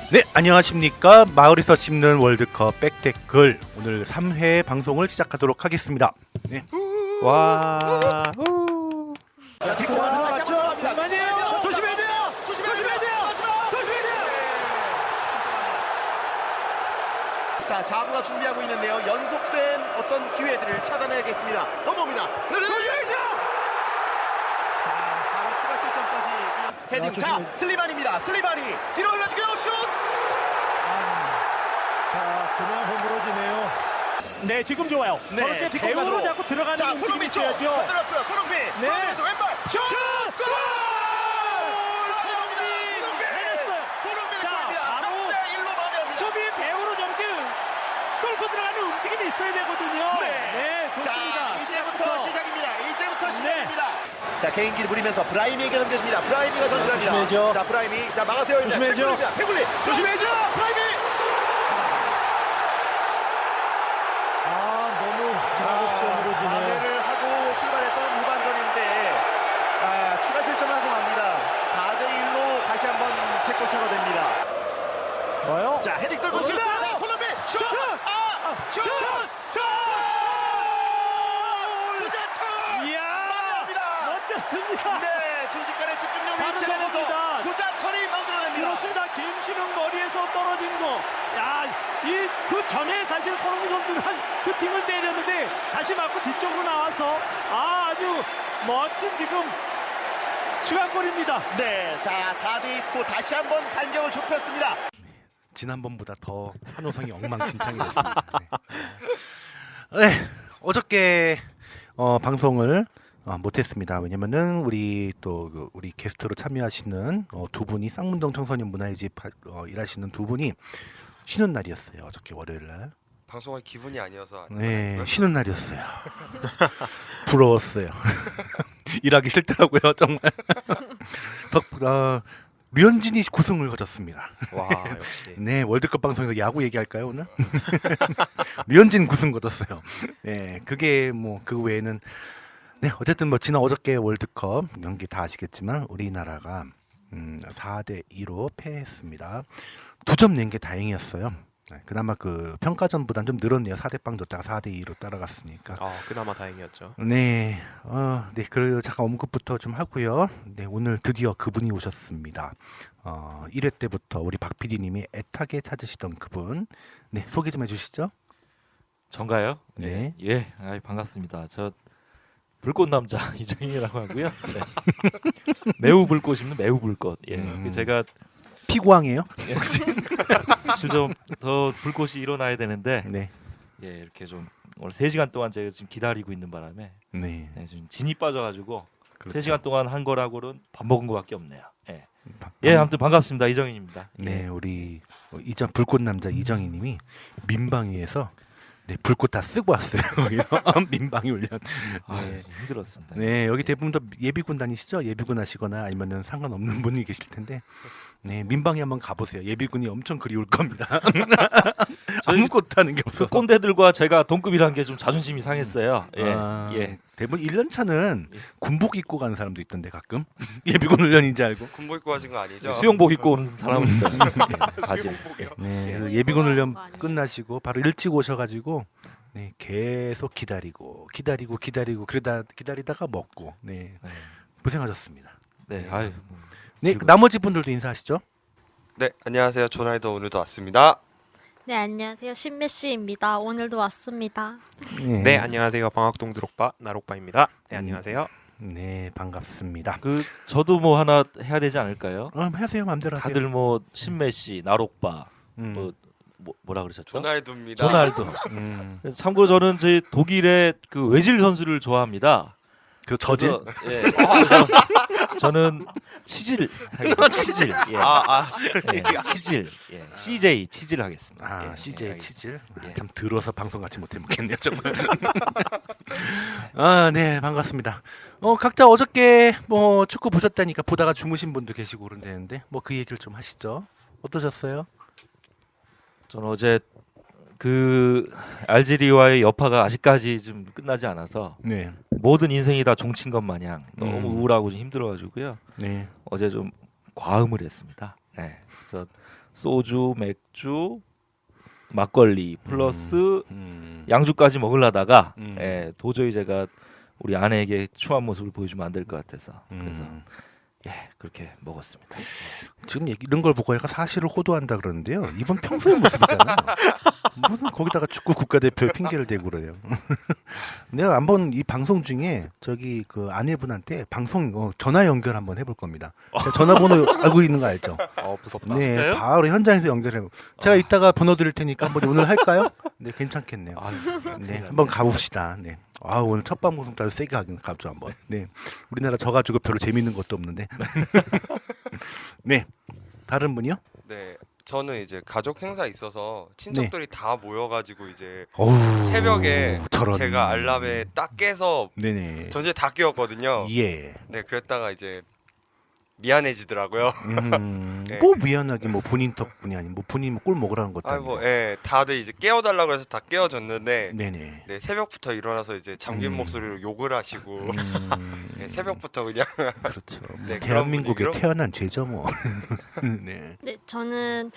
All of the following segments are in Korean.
네, 안녕하십니까. 마을에서 씹는 월드컵 백태클 오늘 3회 방송을 시작하도록 하겠습니다. 네. 와. 자, 뒷공간 다시 한번 들어갑니다. 잠깐만요. 조심해야 돼요. 조심해야 돼요. 조심해야 돼요. 자, 자부가 준비하고 있는데요. 연속된 어떤 기회들을 차단해야겠습니다. 넘어옵니다. 조심해야죠. 자, 바로 추가 실점까지 헤딩. 자, 슬리반입니다. 슬리반이 뒤로 올려주고요. 슛. 자, 그냥 홈으로지네요. 네, 지금 좋아요. 네, 저렇게 뒷공간으로. 배우로 자꾸 들어가는 자, 움직임이 손흥민 쪽. 있어야죠. 잘 들어갔고요. 손흥민. 네. 손흥민에서 왼발. 슛. 골! 손흥민 해냈어요. 손흥민의 자, 골입니다. 바로 3대1로 만회합니다. 수비 배우로 저렇게 뚫고 들어가는 움직임이 있어야 되거든요. 네. 좋습니다. 자, 이제부터 시작입니다. 이제부터 시작입니다. 네. 자, 개인기를 부리면서 브라이미에게 넘겨줍니다. 브라이미가 전진합니다. 조심해야죠. 자, 브라이미. 자, 막아세요. 조심해야죠. 페굴리. 조심해야죠. 브라이미. 너무 자극성으로지네요. 만회를 하고 출발했던 후반전인데 추가 실점을 하고 맙니다. 4대1로 다시 한번 세 골 차가 됩니다. 뭐요? 자, 헤딩 떨고 슛! 자, 손흥민! 슛! 슛! 구자철! 이야, 만회합니다. 멋졌습니다. 네, 순식간에 집중력을 바로 잃지 않으면서 저겁니다. 구자철이 만들어냅니다. 그렇습니다. 김신웅 머리에서 떨어진 거. 야, 그 전에 사실 손흥민 선수가 슈팅을 때렸는데 다시 맞고 뒤쪽으로 나와서 아주 멋진 지금 추가골입니다. 네, 자, 4대2 스코어 다시 한번 간격을 좁혔습니다. 지난번보다 더 한호성이 엉망진창이 됐습니다. 네, 어저께 방송을 못했습니다. 왜냐면은 우리 또 우리 게스트로 참여하시는 두 분이 쌍문동 청소년 문화의 집 일하시는 두 분이 쉬는 날이었어요. 어저께 월요일 날. 방송할 기분이 아니어서 네, 쉬는 날이었어요. 부러웠어요. 일하기 싫더라고요, 정말. 류현진이 9승을 거뒀습니다. 와 역시 네, 월드컵 방송에서 야구 얘기할까요 오늘? 류현진 9승 거뒀어요. 네, 그게 뭐 그 외에는 네, 어쨌든 뭐 지난 어저께 월드컵 경기 다 아시겠지만 우리나라가 4대2로 패했습니다. 2점 낸 게 다행이었어요. 네, 그나마 그 평가전보단 좀 늘었네요. 4대0 줬다가 4대2로 따라갔으니까. 그나마 다행이었죠. 네, 네, 그리고 잠깐 언급부터 좀 하고요. 네, 오늘 드디어 그분이 오셨습니다. 1회 때부터 우리 박 PD님이 애타게 찾으시던 그분. 네, 소개 좀 해주시죠. 전가요? 네. 예, 반갑습니다. 저 불꽃 남자 이정희라고 하고요. 네. 매우 불꽃 입는 매우 불꽃. 예, 제가 피구왕이에요? 사실 좀 더 불꽃이 일어나야 되는데, 네, 예, 이렇게 좀 오늘 3시간 동안 제가 지금 기다리고 있는 바람에 네. 지금 진이 빠져가지고 그렇죠. 3시간 동안 한 거라고는 밥 먹은 거밖에 없네요. 예, 바- 예, 아무튼 반갑습니다. 이정희입니다. 네, 우리 이전 불꽃 남자 이정희님이 민방위에서 네, 불꽃 다 쓰고 왔어요. 거기서 민방위 훈련. 아, 네. 힘들었습니다. 네, 여기 대부분 다 예비군 다니시죠? 예비군 하시거나 아니면은 상관없는 분이 계실 텐데, 네, 민방위 한번 가보세요. 예비군이 엄청 그리울 겁니다. 아무것도 하는 게 그 없어서. 꼰대들과 제가 동급이라는 게 좀 자존심이 상했어요. 예, 예. 대부분 1년 차는 군복 입고 가는 사람도 있던데 가끔 예비군 훈련인지 알고. 군복 입고 하신 거 아니죠? 수영복 입고 오는 사람은 예, 바지. 예. 네, 네. 그래서 예비군 훈련 거 아니에요? 끝나시고 바로 일찍 오셔가지고 네, 계속 기다리고 기다리다가 먹고 네, 네. 고생하셨습니다. 네, 아유. 네, 그 나머지 분들도 인사하시죠. 네 안녕하세요. 조나이더 오늘도 왔습니다. 네, 안녕하세요. 신메시입니다. 오늘도 왔습니다. 네, 안녕하세요. 방학동 드록바 나록바입니다. 네, 안녕하세요. 네, 반갑습니다. 그 저도 뭐 하나 해야 되지 않을까요? 하세요, 마음대로 하세요. 다들 뭐 신메시, 나록바, 음. 뭐라 그러셨죠? 조나이더입니다. 조날도. 그래서 참고로 저는 저희 독일의 그 외질 선수를 좋아합니다. 그 저질. 그래서, 예. 그래서 저는 치질 하겠습니다. 치질. 예. 예. 치질. 예. CJ 치질 하겠습니다. 예. CJ 예. 치질. 예. 참 들어서 방송 같이 못해 먹겠네요, 정말. 네, 반갑습니다. 각자 어저께 뭐 축구 보셨다니까 보다가 주무신 분도 계시고 그런다는데 뭐 그 얘기를 좀 하시죠. 어떠셨어요? 저는 어제 그 알제리와의 여파가 아직까지 좀 끝나지 않아서 네, 모든 인생이 다 종친 것 마냥 너무 음. 우울하고 좀 힘들어가지고요. 네. 어제 좀 과음을 했습니다. 예. 그래서 소주, 맥주, 막걸리 플러스 양주까지 먹으려다가 도저히 제가 우리 아내에게 추한 모습을 보여주면 안 될 것 같아서 그래서 그렇게 먹었습니다. 지금 이런 걸 보고 얘가 사실을 호도한다 그러는데요. 이번 평소의 모습이잖아요. 무슨 거기다가 축구 국가대표 핑계를 대고 그래요. 내가 한번 이 방송 중에 저기 그 아내분한테 방송 전화 연결 한번 해볼 겁니다. 제가 전화번호 알고 있는 거 알죠? 무섭다. 네, 진짜요? 바로 현장에서 연결해. 제가 이따가 번호 드릴 테니까 한번 오늘 할까요? 네, 괜찮겠네요. 네, 한번 가봅시다. 네. 아, 오늘 첫 방송 따로 세게 가죠 한번. 네, 우리나라 져가지고 별로 재밌는 것도 없는데. 네, 다른 분이요? 네, 저는 이제 가족 행사 있어서 친척들이 다 모여가지고 이제 어우, 새벽에 저런. 제가 알람에 딱 깨서 네네. 전체 다 깨웠거든요. 예. 네, 그랬다가 이제 미안해지더라고요. 네. 뭐 미안하게 뭐 본인 덕분이 아닌 뭐 본인 꿀 먹으라는 것도 아니고. 아이고, 다들 이제 깨워달라고 해서 다 깨워줬는데 네네. 네, 새벽부터 일어나서 이제 잠긴 목소리로 욕을 하시고 네, 새벽부터 그냥 그렇죠. 뭐 네, 그런 대한민국에 분위기로? 태어난 죄죠 뭐. 네. 네, 저는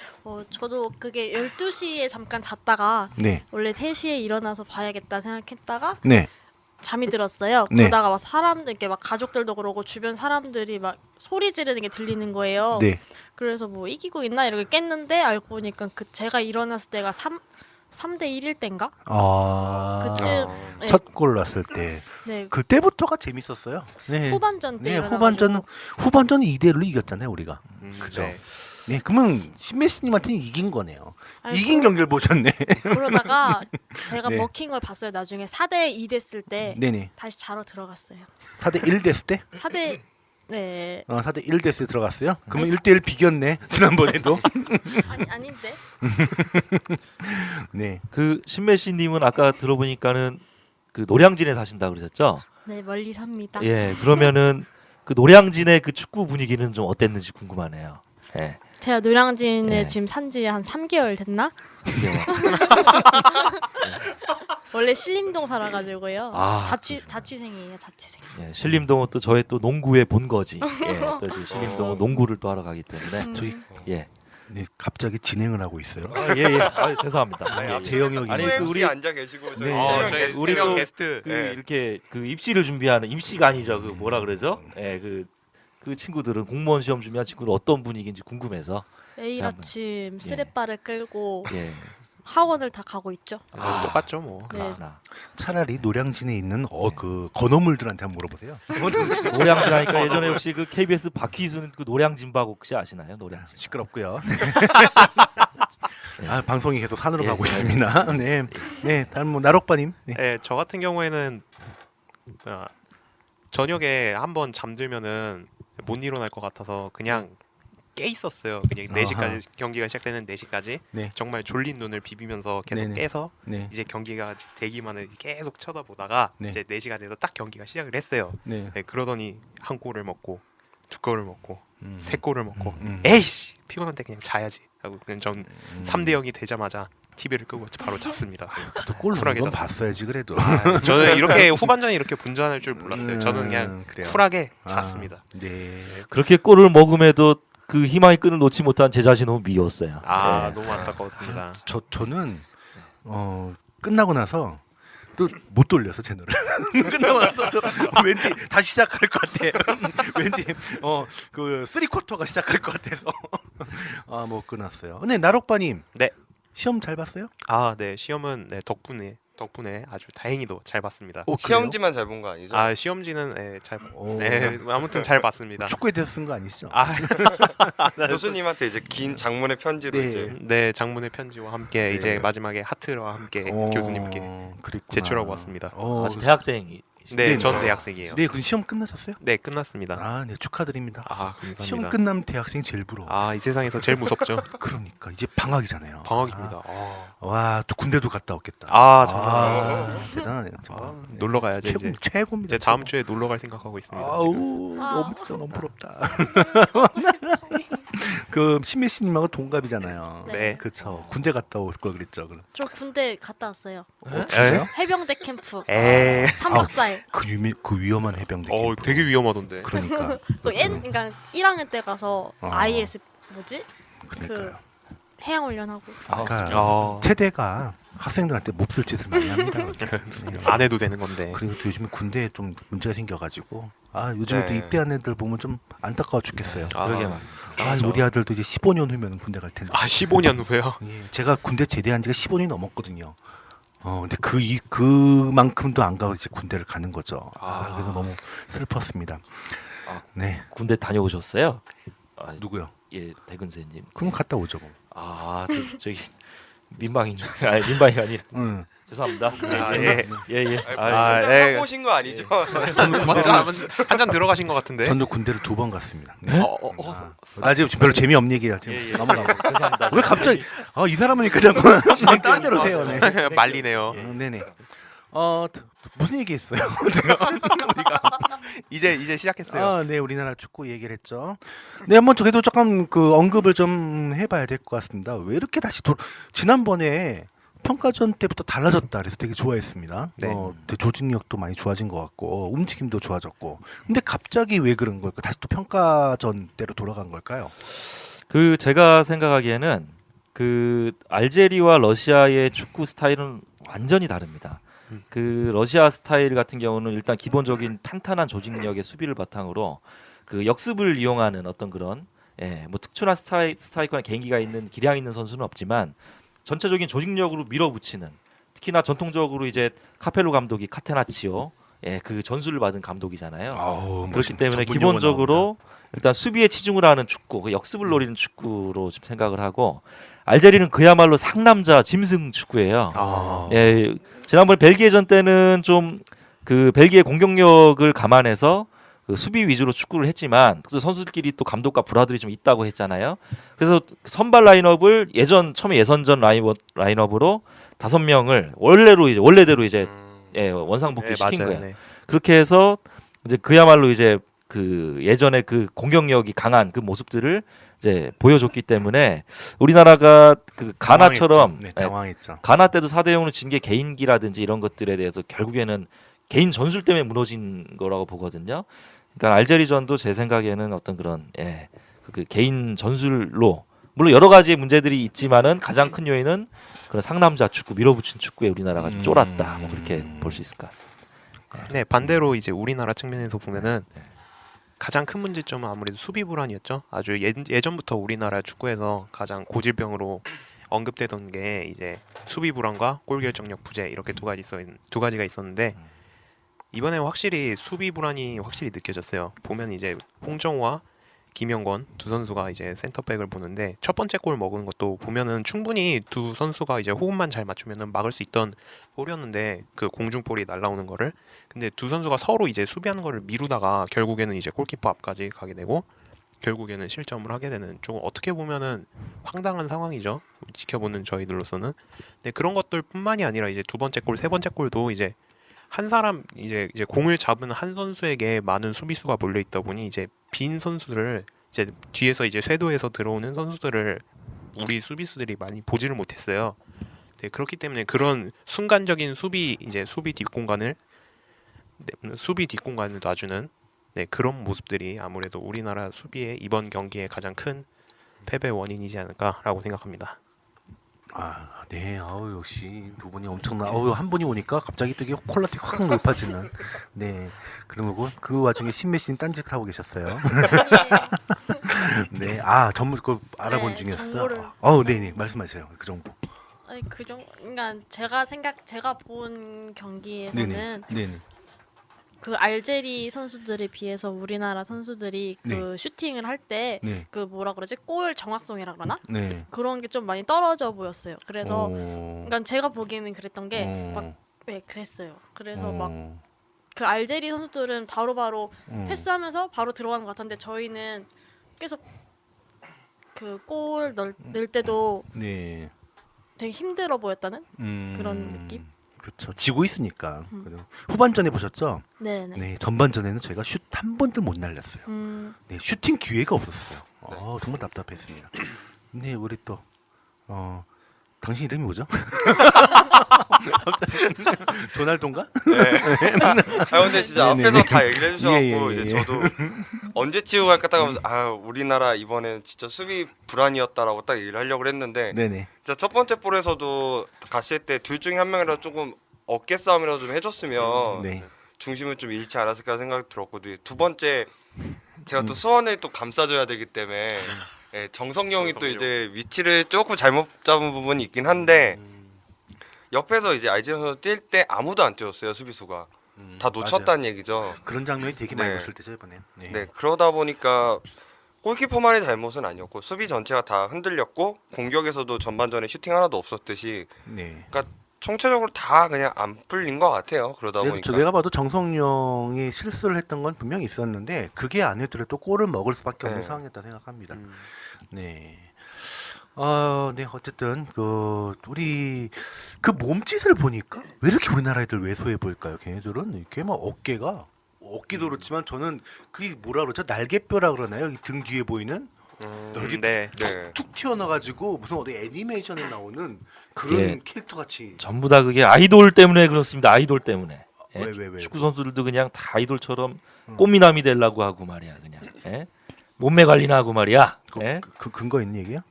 저도 그게 12시에 잠깐 잤다가 네. 원래 3시에 일어나서 봐야겠다 생각했다가 네. 잠이 들었어요. 네. 그러다가 막 사람들 이렇게 막 가족들도 그러고 주변 사람들이 막 소리 지르는 게 들리는 거예요. 네. 그래서 뭐 이기고 있나 이렇게 깼는데 알고 보니까 그 제가 일어났을 때가 3대 1일 때인가? 아. 그쯤 네, 첫 골 났을 때 네, 그때부터가 재밌었어요. 네. 후반전 때 네, 일어나가지고 후반전은 2대1로 이겼잖아요, 우리가. 그죠. 네. 네, 그러면 신메시님한테는 이긴 거네요. 아니, 이긴 경기를 보셨네. 그러다가 제가 네. 먹힌 걸 봤어요. 나중에 4대 2 됐을 때 네네. 다시 자러 들어갔어요. 4대 1 됐을 때? 4대 네 4대 1 됐을 때 들어갔어요? 그러면 1대1 비겼네. 지난번에도. 아닌데 네. 그 신메시님은 아까 들어보니까는 그 노량진에 사신다 그러셨죠? 네 멀리 삽니다. 예, 그러면은 그 노량진의 그 축구 분위기는 좀 어땠는지 궁금하네요. 예. 제가 노량진에 네. 지금 산지 한 3개월 됐나? 예. 원래 신림동 살아가지고요. 아, 자취생이에요, 자취생. 예, 신림동은 또 저의 또 농구의 본거지. 예, 또 이제 신림동은 농구를 또 하러 가기 때문에 저희 예. 네, 갑자기 진행을 하고 있어요. 예, 예. 죄송합니다. 예, 예. 제 영역이 아니, 또 그 MC 우리- 앉아 계시고 저희 네. 세 명 저희 우리 우리 또 게스트. 그 네. 이렇게 그 입시를 준비하는 입시가 아니죠. 그 뭐라 그러죠? 예, 그 친구들은 공무원 시험 준비한 친구는 어떤 분위기인지 궁금해서 매일 한번. 아침 쓰레빠를 끌고 예. 학원을 다 가고 있죠. 아, 똑같죠 뭐. 네. 그렇구나. 차라리 노량진에 있는 그 건어물들한테 한번 물어보세요. 노량진 하니까 예전에 혹시 그 KBS 박희순 그 노량진박 혹시 아시나요? 노량진. 시끄럽고요. 아, 방송이 계속 산으로 예, 가고 예. 있습니다. 네. 네, 다음 뭐 나록바님. 네. 네, 저 같은 경우에는 저녁에 한번 잠들면은 못 일어날 것 같아서 그냥 깨 있었어요. 그냥 아하. 4시까지 경기가 시작되는 4시까지 네. 정말 졸린 눈을 비비면서 계속 네네. 깨서 네. 이제 경기가 되기만을 계속 쳐다보다가 네. 이제 4시가 돼서 딱 경기가 시작을 했어요. 네. 네, 그러더니 한 골을 먹고 두 골을 먹고 세 골을 먹고 음. 에이씨 피곤한데 그냥 자야지 하고 그냥 전 3대 0이 되자마자 TV를 끄고 바로 잤습니다. 또골 쿨하게 넣은 건 잤어요. 봤어야지 그래도. 저는 이렇게 후반전에 이렇게 분전할 줄 몰랐어요. 저는 그냥 그래요. 쿨하게 아, 잤습니다. 네. 그렇게 골을 먹음에도 그 희망의 끈을 놓지 못한 제 자신 너무 미웠어요. 아 예. 너무 안타까웠습니다. 저는 끝나고 나서 또 못 돌려서 채널을. 끝나고 나서 왠지 다시 시작할 것 같아. 왠지 그 3쿼터가 시작할 것 같아서 못 끝났어요. 근데 나록바님. 네. 시험 잘 봤어요? 아 네 시험은 네, 덕분에 아주 다행히도 잘 봤습니다. 그래요? 시험지만 잘 본 거 아니죠? 아 시험지는 오. 네, 아무튼 잘 봤습니다. 축구에 대해서 쓴 거 아니시죠? 아 교수님한테 이제 긴 장문의 편지로 네. 이제 네 장문의 편지와 함께 네. 이제 마지막에 하트와 함께 교수님께 그랬구나. 제출하고 왔습니다. 아직 대학생이. 네, 네, 전 네. 대학생이에요. 네, 그럼 시험 끝나셨어요? 네 끝났습니다. 아, 네, 축하드립니다. 아 감사합니다. 시험 끝나면 대학생이 제일 부러워. 아 이 세상에서 제일 무섭죠. 그러니까 이제 방학이잖아요. 방학입니다. 와, 또 군대도 갔다 왔겠다. 아 장난 아니죠. 대단하네요. 정말. 아, 놀러 가야죠 이제. 최고입니다. 이제 다음 주에 놀러 갈 생각하고 있습니다. 지금. 아우, 너무 진짜 너무 부럽다. 그 신메시님하고 동갑이잖아요. 네. 그렇죠. 군대 갔다 올 걸 그랬죠. 그럼. 저 군대 갔다 왔어요. 진짜요? 해병대 캠프 에이. 3박 4일. 그 위험한 해병대. 캠프. 되게 위험하던데. 그러니까. 그러니까 1학년 때 가서 어. IS 뭐지? 그러니까요. 해양 훈련하고. 그러니까 어, 체대가 학생들한테 몹쓸 짓을 많이 합니다. 안 해도 되는 건데. 그리고 또 요즘에 군대에 좀 문제가 생겨가지고 요즘에 또 네. 입대한 애들 보면 좀 안타까워 죽겠어요. 그러게 말이에요. 우리 아들도 이제 15년 후면 군대 갈 텐데. 아 15년 후에요? 예, 제가 군대 제대한 지가 15년이 넘었거든요. 근데 그만큼도 안 가고 이제 군대를 가는 거죠. 그래서 너무 슬펐습니다. 아. 네, 군대 다녀오셨어요? 아, 누구요? 예, 대근세님. 그럼 갔다 오죠. 뭐. 저기 민방인 아니 민방이 아니라 응. 죄송합니다. 아, 예. 예. 예. 아, 보신 거 아니죠? 먼저 한잔 들어가신 것 같은데. 전도 군대를 2번 갔습니다. 네. 아, 지금 별로 재미없는 얘기야 지금. 예. 넘어가고. 죄송합니다. 왜 갑자기 이 사람이니까 자꾸 딴 데로 세요. 네. 말리네요. 네네. 무슨 얘기했어요? 제가 이제 시작했어요. 네, 우리나라 축구 얘기를 했죠. 네, 한번 그래도 조금 그 언급을 좀 해봐야 될 것 같습니다. 왜 이렇게 다시 지난번에 평가전 때부터 달라졌다 그래서 되게 좋아했습니다. 네. 되게 조직력도 많이 좋아진 것 같고 움직임도 좋아졌고. 근데 갑자기 왜 그런 걸까? 다시 또 평가전 때로 돌아간 걸까요? 그 제가 생각하기에는 그 알제리와 러시아의 축구 스타일은 완전히 다릅니다. 그 러시아 스타일 같은 경우는 일단 기본적인 탄탄한 조직력의 수비를 바탕으로 그 역습을 이용하는 어떤 그런 뭐 특출난 스트라이커나 개인기가 있는 기량 있는 선수는 없지만 전체적인 조직력으로 밀어붙이는, 특히나 전통적으로 이제 카펠로 감독이 카테나치오 그 전수를 받은 감독이잖아요. 그렇기 때문에 기본적으로 일단 수비에 치중을 하는 축구, 그 역습을 노리는 축구로 좀 생각을 하고, 알제리는 그야말로 상남자 짐승 축구예요. 지난번 벨기에전 때는 좀 그 벨기에 공격력을 감안해서 그 수비 위주로 축구를 했지만 그 선수들끼리 또 감독과 불화들이 좀 있다고 했잖아요. 그래서 선발 라인업을 처음에 예선전 라인업으로 5명을 원래대로 이제 원상복귀 시킨 맞아요. 거예요. 네. 그렇게 해서 이제 그야말로 이제 그 예전에 그 공격력이 강한 그 모습들을 이제 보여줬기 때문에 우리나라가 그 가나처럼 네, 당황했죠. 가나 때도 4대0으로 진 게 개인기라든지 이런 것들에 대해서 결국에는 개인 전술 때문에 무너진 거라고 보거든요. 그러니까 알제리전도 제 생각에는 어떤 그런 그 개인 전술로, 물론 여러 가지 문제들이 있지만은 가장 큰 요인은 그런 상남자 축구, 밀어붙인 축구에 우리나라가 좀 쫄았다, 뭐 그렇게 볼 수 있을 것 같습니다. 네, 반대로 이제 우리나라 측면에서 보면은 가장 큰 문제점은 아무래도 수비 불안이었죠. 아주 예전부터 우리나라 축구에서 가장 고질병으로 언급되던 게 이제 수비 불안과 골 결정력 부재, 이렇게 두 가지가 있었는데 이번에 확실히 수비 불안이 확실히 느껴졌어요. 보면 이제 홍정우와 김영권 두 선수가 이제 센터백을 보는데 첫 번째 골 먹은 것도 보면은 충분히 두 선수가 이제 호흡만 잘 맞추면은 막을 수 있던 볼이었는데, 그 공중볼이 날라오는 거를, 근데 두 선수가 서로 이제 수비하는 거를 미루다가 결국에는 이제 골키퍼 앞까지 가게 되고 결국에는 실점을 하게 되는, 조금 어떻게 보면은 황당한 상황이죠, 지켜보는 저희들로서는. 근데 그런 것들뿐만이 아니라 이제 두 번째 골, 세 번째 골도 이제 한 사람 이제 공을 잡은 한 선수에게 많은 수비수가 몰려 있다 보니 이제 빈 선수를 이제 뒤에서 이제 쇄도에서 들어오는 선수들을 우리 수비수들이 많이 보지를 못했어요. 네, 그렇기 때문에 그런 순간적인 수비 뒷공간을 놔주는 그런 모습들이 아무래도 우리나라 수비의 이번 경기의 가장 큰 패배 원인이지 않을까라고 생각합니다. 네, 역시 두 분이 한 분이 오니까 갑자기 되게 퀄리티 확 높아지는. 네, 그리고 그 와중에 신메신 딴짓 하고 계셨어요. 네, 전부 그걸 알아본 네, 중이었어요. 정보를. 네네, 말씀하세요. 그 정보. 아니 그러니까 제가 본 경기에서는 네네. 그 알제리 선수들에 비해서 우리나라 선수들이 그 슈팅을 할 때 네. 그 뭐라 그러지, 골 정확성이라 그러나, 네. 그런 게 좀 많이 떨어져 보였어요. 그래서 어. 그러니까 제가 보기에는 그랬던 게 어. 그랬어요. 그래서 막 어. 그 알제리 선수들은 바로바로 어. 패스하면서 바로 들어가는 것 같은데 저희는 계속 그 골 넣을 때도 네. 되게 힘들어 보였다는 그런 느낌? 그렇죠. 지고 있으니까. 그래도 후반전에 보셨죠? 네네. 네, 전반전에는 저희가 슛 한 번도 못 날렸어요. 네, 슈팅 기회가 없었어요. 정말 답답했습니다. 네, 우리 또 당신 이름이 뭐죠? 도날드인가? 아 근데 진짜 네네네. 앞에서 다 얘기를 해주셔갖고 예, 예, 이제 예. 저도 언제 치고 갈까 딱 하면서 아 우리나라 이번엔 진짜 수비 불안이었다라고 딱 얘기를 하려고 했는데 네네. 진짜 첫 번째 볼에서도 갔을 때 둘 중에 한 명이라도 조금 어깨 싸움이라도 좀 해줬으면 네. 중심을 좀 잃지 않았을까 생각이 들었거든요. 두 번째 제가 또 수원을 또 감싸줘야 되기 때문에 예, 정성용이 또 이제 위치를 조금 잘못 잡은 부분이 있긴 한데 옆에서 이제 아이제 선수 뛸 때 아무도 안 뛰었어요 수비수가 다 놓쳤다는 얘기죠. 그런 장면이 되게 많이 네. 봤을 때죠 이번엔. 네 그러다 보니까 골키퍼만의 잘못은 아니었고 수비 전체가 다 흔들렸고 공격에서도 전반전에 슈팅 하나도 없었듯이 네. 총체적으로 다 그냥 안 풀린 것 같아요. 그러다 그래서 보니까 내가 봐도 정성용이 실수를 했던 건 분명히 있었는데 그게 아니더라도 골을 먹을 수밖에 없는 네. 상황이었다 생각합니다. 음. 네. 네 어쨌든 그 우리 그 몸짓을 보니까 왜 이렇게 우리나라 애들 왜소해 보일까요? 걔네들은 이렇게 막 어깨도 그렇지만 저는 그게 뭐라 그러죠? 날개뼈라 그러나요? 이 등 뒤에 보이는 여기 네. 네. 툭 튀어나와가지고 무슨 어디 애니메이션에 나오는 그런 예. 캐릭터 같이. 전부 다 그게 아이돌 때문에 그렇습니다. 아이돌 때문에. 예? 왜? 축구 선수들도 그냥 다 아이돌처럼 꽃미남이 되려고 하고 말이야 그냥. 예? 몸매 관리나 하고 말이야. 예? 그 근거 있는 얘기야?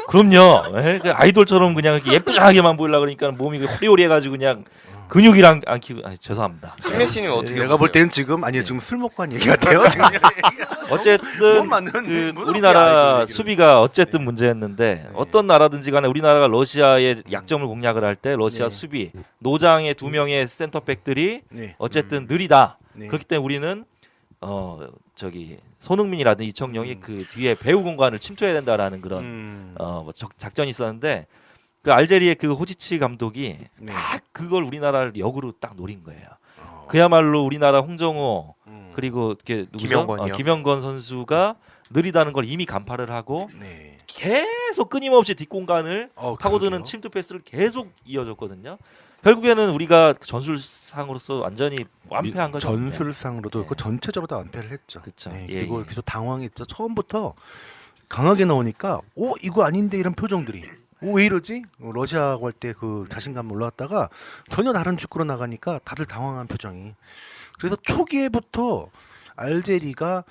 그럼요. 예? 그 아이돌처럼 그냥 이렇게 예쁘장하게만 보이려 그러니까 몸이 호리호리해가지고 그냥 근육이랑 안 키고 신메 죄송합니다. 씨는 어떻게 내가 볼 보세요? 때는 지금 아니 지금 술 먹고 한 얘기 같아요. 지금. 어쨌든 너무 많은 그 무슨 우리나라 아이돌 수비가 어쨌든 문제였는데 어떤 나라든지 간에 우리나라가 러시아의 약점을 공략을 할 때 러시아 네. 수비 노장의 두 명의 센터백들이 네. 어쨌든 느리다. 네. 그렇기 때문에 우리는 저기 손흥민이라든지 이청용이 그 뒤에 배후 공간을 침투해야 된다라는 그런 뭐 작전이 있었는데 그 알제리의 그 호지치 감독이 네. 딱 그걸 우리나라를 역으로 딱 노린 거예요. 어. 그야말로 우리나라 홍정호 음. 그리고 이렇게 누구죠? 김영건이요. 김영건 선수가 느리다는 걸 이미 간파를 하고 네. 계속 끊임없이 뒷공간을 파고드는 그러게요. 침투 패스를 계속 이어줬거든요. 결국에는 우리가 전술상으로서 완전히 완패한 거죠. 전술상으로도 네. 그 전체적으로 다 완패를 했죠. 그쵸. 네, 예, 그리고 예. 그래서 당황했죠. 처음부터 강하게 나오니까 이거 아닌데 이런 표정들이. 왜 이러지? 러시아하고 할 때 그 자신감 올라왔다가 전혀 다른 축구로 나가니까 다들 당황한 표정이. 그래서 초기에부터 알제리가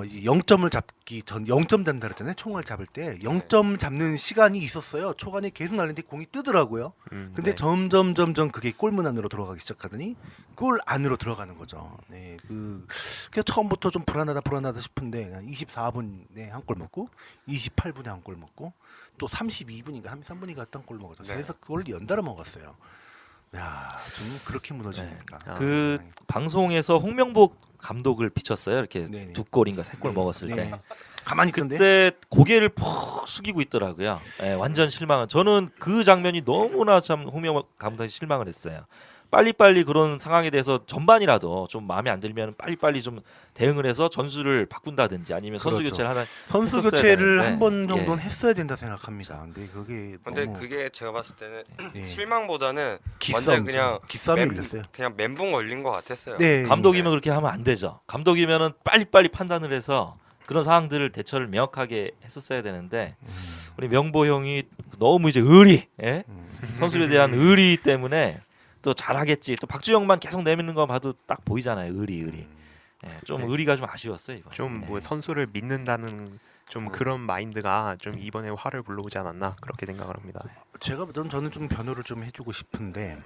이제 0점을 잡기 전 0점 잡는다 그랬잖아요. 총알 잡을 때 0점 잡는 시간이 있었어요. 초반에 계속 날리는데 공이 뜨더라고요. 근데 네. 점점 그게 골문 안으로 들어가기 시작하더니 골 안으로 들어가는 거죠. 네, 그래서 처음부터 좀 불안하다 싶은데 24분에 한 골 먹고 28분에 한 골 먹고 또 32분인가 33분인가 했던 골 먹었죠. 네. 그래서 골 연달아 먹었어요. 야, 좀 그렇게 무너지니까. 아, 그 방송에서 홍명보 감독을 비쳤어요. 이렇게 네네. 두 골인가 세 골 먹었을 네. 때. 가만히 있던데. 그때 고개를 푹 숙이고 있더라고요. 예, 완전 실망은. 저는 그 장면이 너무나 참 홍명보 감독이 실망을 했어요. 빨리빨리 그런 상황에 대해서 전반이라도 좀 마음에 안 들면 빨리빨리 좀 대응을 해서 전술을 바꾼다든지 아니면 선수 그렇죠. 교체를 하나 선수 했었어야 교체를 되는데, 한 번 정도는 예. 했어야 된다 생각합니다. 근데 그게 근데 너무 그게 제가 봤을 때는 예. 실망보다는 기싸움이죠. 완전 그냥 기싸움이 멘- 밀렸어요. 그냥 멘붕 걸린 것 같았어요. 네. 감독이면 그렇게 하면 안 되죠. 감독이면은 빨리빨리 판단을 해서 그런 상황들을 대처를 명확하게 했었어야 되는데 우리 명보 형이 너무 이제 의리, 예? 선수에 대한 의리 때문에 또 잘하겠지. 또 박주영만 계속 내미는 거 봐도 딱 보이잖아요. 의리. 예, 좀 네. 의리가 좀 아쉬웠어요 이거. 좀 뭐 선수를 믿는다는 좀 그런 마인드가 좀 이번에 화를 불러오지 않았나 그렇게 생각을 합니다. 제가 보던 저는 좀 변호를 좀 해주고 싶은데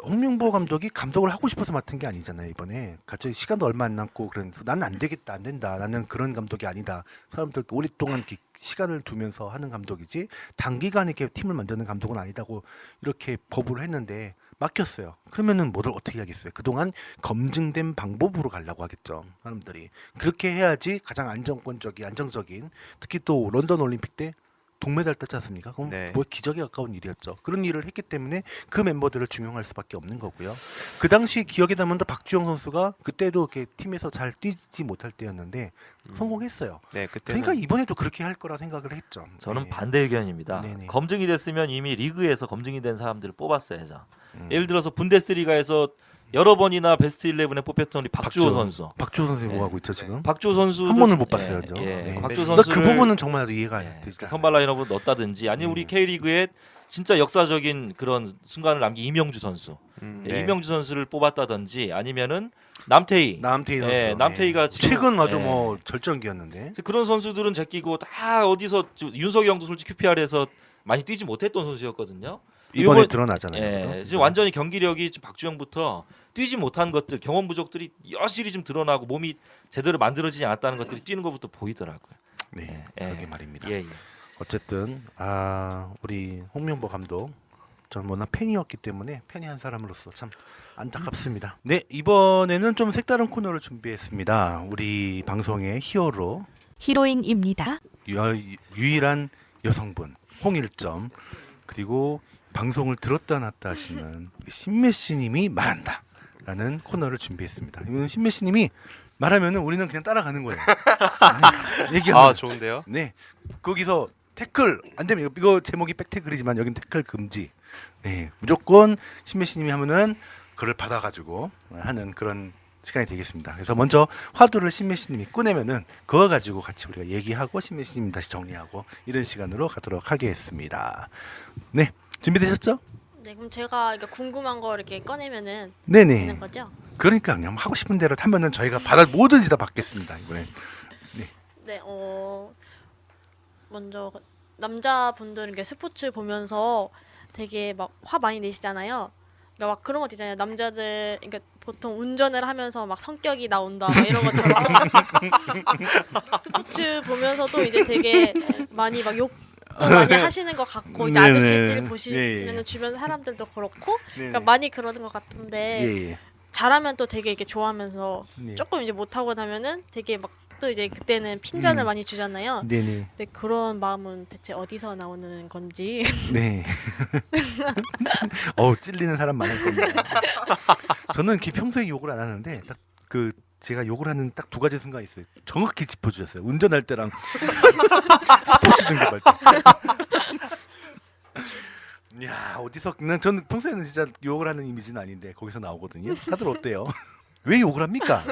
홍명보 감독이 감독을 하고 싶어서 맡은 게 아니잖아요. 이번에 갑자기 시간도 얼마 안 남고 그래서 나는 안 되겠다 안 된다 나는 그런 감독이 아니다. 사람들 오랫동안 이렇게 시간을 두면서 하는 감독이지 단기간에 이렇게 팀을 만드는 감독은 아니다고 이렇게 거부를 했는데 맡겼어요. 그러면은 뭐를 어떻게 하겠어요? 그동안 검증된 방법으로 가려고 하겠죠. 사람들이 그렇게 해야지 가장 안정적인 특히 또 런던 올림픽 때 동메달 땄지 않습니까? 그럼 네. 뭐 기적에 가까운 일이었죠. 그런 일을 했기 때문에 그 멤버들을 중용할 수밖에 없는 거고요. 그 당시 기억에 남는다 박주영 선수가 그때도 이렇게 팀에서 잘 뛰지 못할 때였는데 성공했어요. 네, 그때는 그러니까 이번에도 그렇게 할 거라 생각을 했죠. 저는 네. 반대 의견입니다. 네네. 검증이 됐으면 이미 리그에서 검증이 된 사람들을 뽑았어야죠. 음. 예를 들어서 분데스리가에서 여러 번이나 베스트 11에 뽑혔던 우리 박주호 선수. 박주호 선생님 예. 뭐 하고 있죠 지금? 박주호 선수 한 번을 못 봤어요. 저. 예, 네. 박주호 그러니까 선수를 그 부분은 정말 이해가 예, 되지 그 않아요. 선발 라인업으로 넣었다든지 아니 우리 K리그에 진짜 역사적인 그런 순간을 남긴 이명주 선수. 예, 네. 이명주 선수를 뽑았다든지 아니면은 남태희. 남태희 선수. 예, 남태희가 지금 최근 아주 예. 뭐 절정기였는데. 그래서 그런 선수들은 제끼고 다 어디서 윤석이 형도 솔직히 QPR에서 많이 뛰지 못했던 선수였거든요. 이번에 이번- 드러나잖아요. 예, 그것도. 지금 완전히 경기력이 지금 박주영부터 뛰지 못한 것들, 경험 부족들이 여실히 좀 드러나고 몸이 제대로 만들어지지 않았다는 것들이 뛰는 것부터 보이더라고요. 네, 예, 그러게 예. 말입니다. 예, 예. 어쨌든 우리 홍명보 감독 저는 워낙 팬이었기 때문에 팬이 한 사람으로서 참 안타깝습니다. 네, 이번에는 좀 색다른 코너를 준비했습니다. 우리 방송의 히어로 히로인입니다. 유일한 여성분 홍일점 그리고 방송을 들었다 놨다 하시는 신메시님이 말한다라는 코너를 준비했습니다. 이건 신메시님이 말하면은 우리는 그냥 따라가는 거예요. 얘기하면 아 좋은데요? 네 거기서 태클 안 되면 이거 제목이 백태클이지만 여긴 태클 금지. 네 무조건 신메시님이 하면은 그걸 받아가지고 하는 그런 시간이 되겠습니다. 그래서 먼저 화두를 신메시님이 꺼내면은 그거 가지고 같이 우리가 얘기하고 신메시님 다시 정리하고 이런 시간으로 가도록 하겠습니다. 네 준비되셨죠? 네, 그럼 제가 이거 궁금한 거 이렇게 꺼내면은 네네. 되는 거죠? 그러니까 그냥 하고 싶은 대로 하면은 저희가 받아 뭐든지 다 받겠습니다 이번에. 네, 먼저 남자분들 이렇게 스포츠 보면서 되게 막 화 많이 내시잖아요. 그러니까 막 그런 것 있잖아요. 남자들 그러니까 보통 운전을 하면서 막 성격이 나온다 막 이런 것처럼 스포츠 보면서도 이제 되게 많이 막 욕도 많이 하시는 것 같고 이제 네네. 아저씨들 보시면 예, 예. 주변 사람들도 그렇고 네네. 그러니까 많이 그러는 것 같은데 예, 예. 잘하면 또 되게 이렇게 좋아하면서 네. 조금 이제 못하고 나면은 되게 막 또 이제 그때는 핀잔을 많이 주잖아요. 네네. 근데 그런 마음은 대체 어디서 나오는 건지. 네. 찔리는 사람 많을 겁니다. 저는 평소에 욕을 안 하는데 딱 그 제가 욕을 하는 딱 두 가지 순간이 있어요. 정확히 짚어주셨어요. 운전할 때랑 스포츠 중계할 때. 야 어디서 저는 평소에는 진짜 욕을 하는 이미지는 아닌데 거기서 나오거든요. 다들 어때요? 왜 욕을 합니까?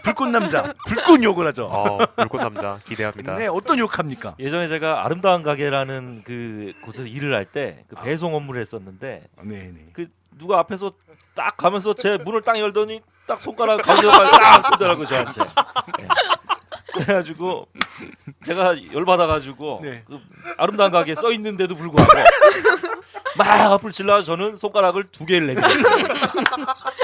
불꽃 남자, 불꽃 욕을 하죠. 불꽃 남자 기대합니다. 네, 어떤 욕합니까? 예전에 제가 아름다운 가게라는 그 곳에서 일을 할 때 그 배송 업무를 했었는데 네, 네. 그 누가 앞에서 딱 가면서 제 문을 딱 열더니 딱 손가락 가운데까지 딱 뜨더라고 저한테. 네. 그래가지고 제가 열받아가지고 네. 그 아름다운 가게에 써 있는데도 불구하고 막 앞을 질러 저는 손가락을 2개를 내밀었어요.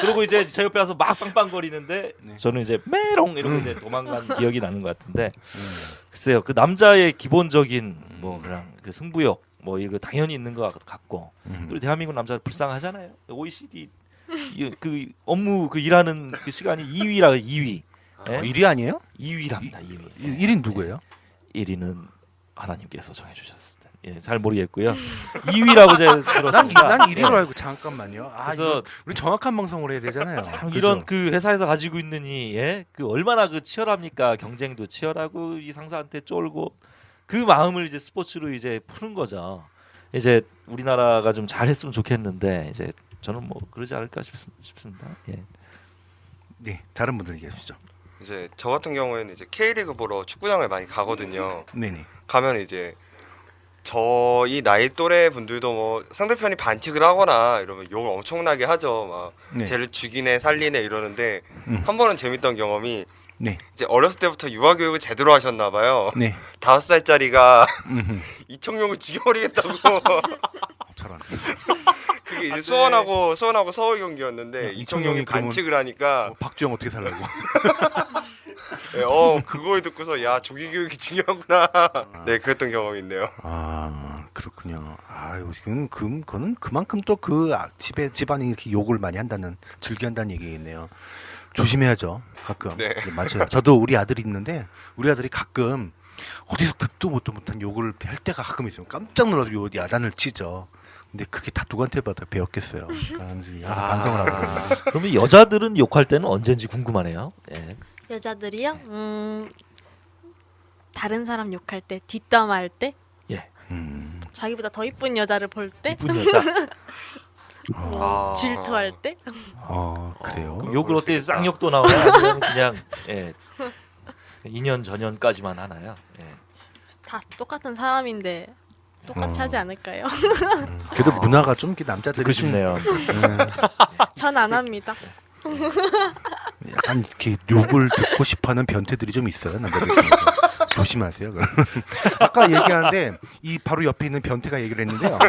그리고 이제 제 옆에 와서 막 빵빵거리는데 네. 저는 이제 메롱 이러고 이제 도망간 기억이 나는 것 같은데 글쎄요 그 남자의 기본적인 뭐 그냥 그 승부욕 뭐 이거 당연히 있는 것 같고 그리고 대한민국 남자들 불쌍하잖아요. OECD 그 업무 그 일하는 그 시간이 2위라 2위. 예? 1위 아니에요? 2위랍니다. 2위. 1인 누구예요? 1위는 하나님께서 정해주셨을 때. 예, 잘 모르겠고요. 2위라고 제가 난 들었습니다. 1위로 알고 잠깐만요. 그래서 이거 우리 정확한 방송을 해야 되잖아요. 참 그죠? 이런 그 회사에서 가지고 있는 그 얼마나 그 치열합니까? 경쟁도 치열하고 이 상사한테 쫄고 그 마음을 이제 스포츠로 이제 푸는 거죠. 이제 우리나라가 좀 잘했으면 좋겠는데 이제 저는 뭐 그러지 않을까 싶습니다. 예. 네, 다른 분들 얘기해 주시죠. 이제 저 같은 경우에는 이제 K리그 보러 축구장을 많이 가거든요. 네네. 가면 이제 저희 나이 또래 분들도 뭐 상대편이 반칙을 하거나 이러면 욕을 엄청나게 하죠. 막 네. 쟤를 죽이네 살리네 이러는데 음. 한 번은 재밌던 경험이 네. 이제 어렸을 때부터 유아 교육을 제대로 하셨나 봐요. 네. 5살짜리가 음흠. 이청용을 죽여버리겠다고. 저런. 그게 이제 수원하고 서울 경기였는데 이청용이 이청용이 그러면- 반칙을 하니까 박주영 어떻게 살라고? 그걸 듣고서 야 조기 교육이 중요하구나. 네 그랬던 경험이 있네요. 아 그렇군요. 아유 그거는 그만큼 또 집안이 이렇게 욕을 많이 한다는 즐겨한다는 얘기겠네요. 조심해야죠. 가끔. 네. 맞아요. 저도 우리 아들이 있는데 우리 아들이 가끔 어디서 듣도 못한 욕을 할 때가 가끔 있어요. 깜짝 놀라서 야단을 치죠. 근데 그게 다 누구한테 받아 배웠겠어요. 항상 반성을 하고. 그러면 여자들은 욕할 때는 언제인지 궁금하네요. 예. 여자들이요? 다른 사람 욕할 때, 뒷담화할 때, 예. 자기보다 더 이쁜 여자를 볼 때, 이쁜 여자. 아. 질투할 때? 그래요. 그럼 욕을 어떻게 쌍욕도 나와요? 아니면 그냥 2년 전년까지만 하나요? 예. 다 똑같은 사람인데 똑같이 하지 않을까요? 그래도 문화가 좀 이렇게 남자들이 듣고 좀, 싶네요. 전 안 합니다. 약간 이렇게 욕을 듣고 싶어하는 변태들이 좀 있어요, 남자들 중에서. 조심하세요. 그럼. 아까 얘기하는데 이 바로 옆에 있는 변태가 얘기를 했는데요.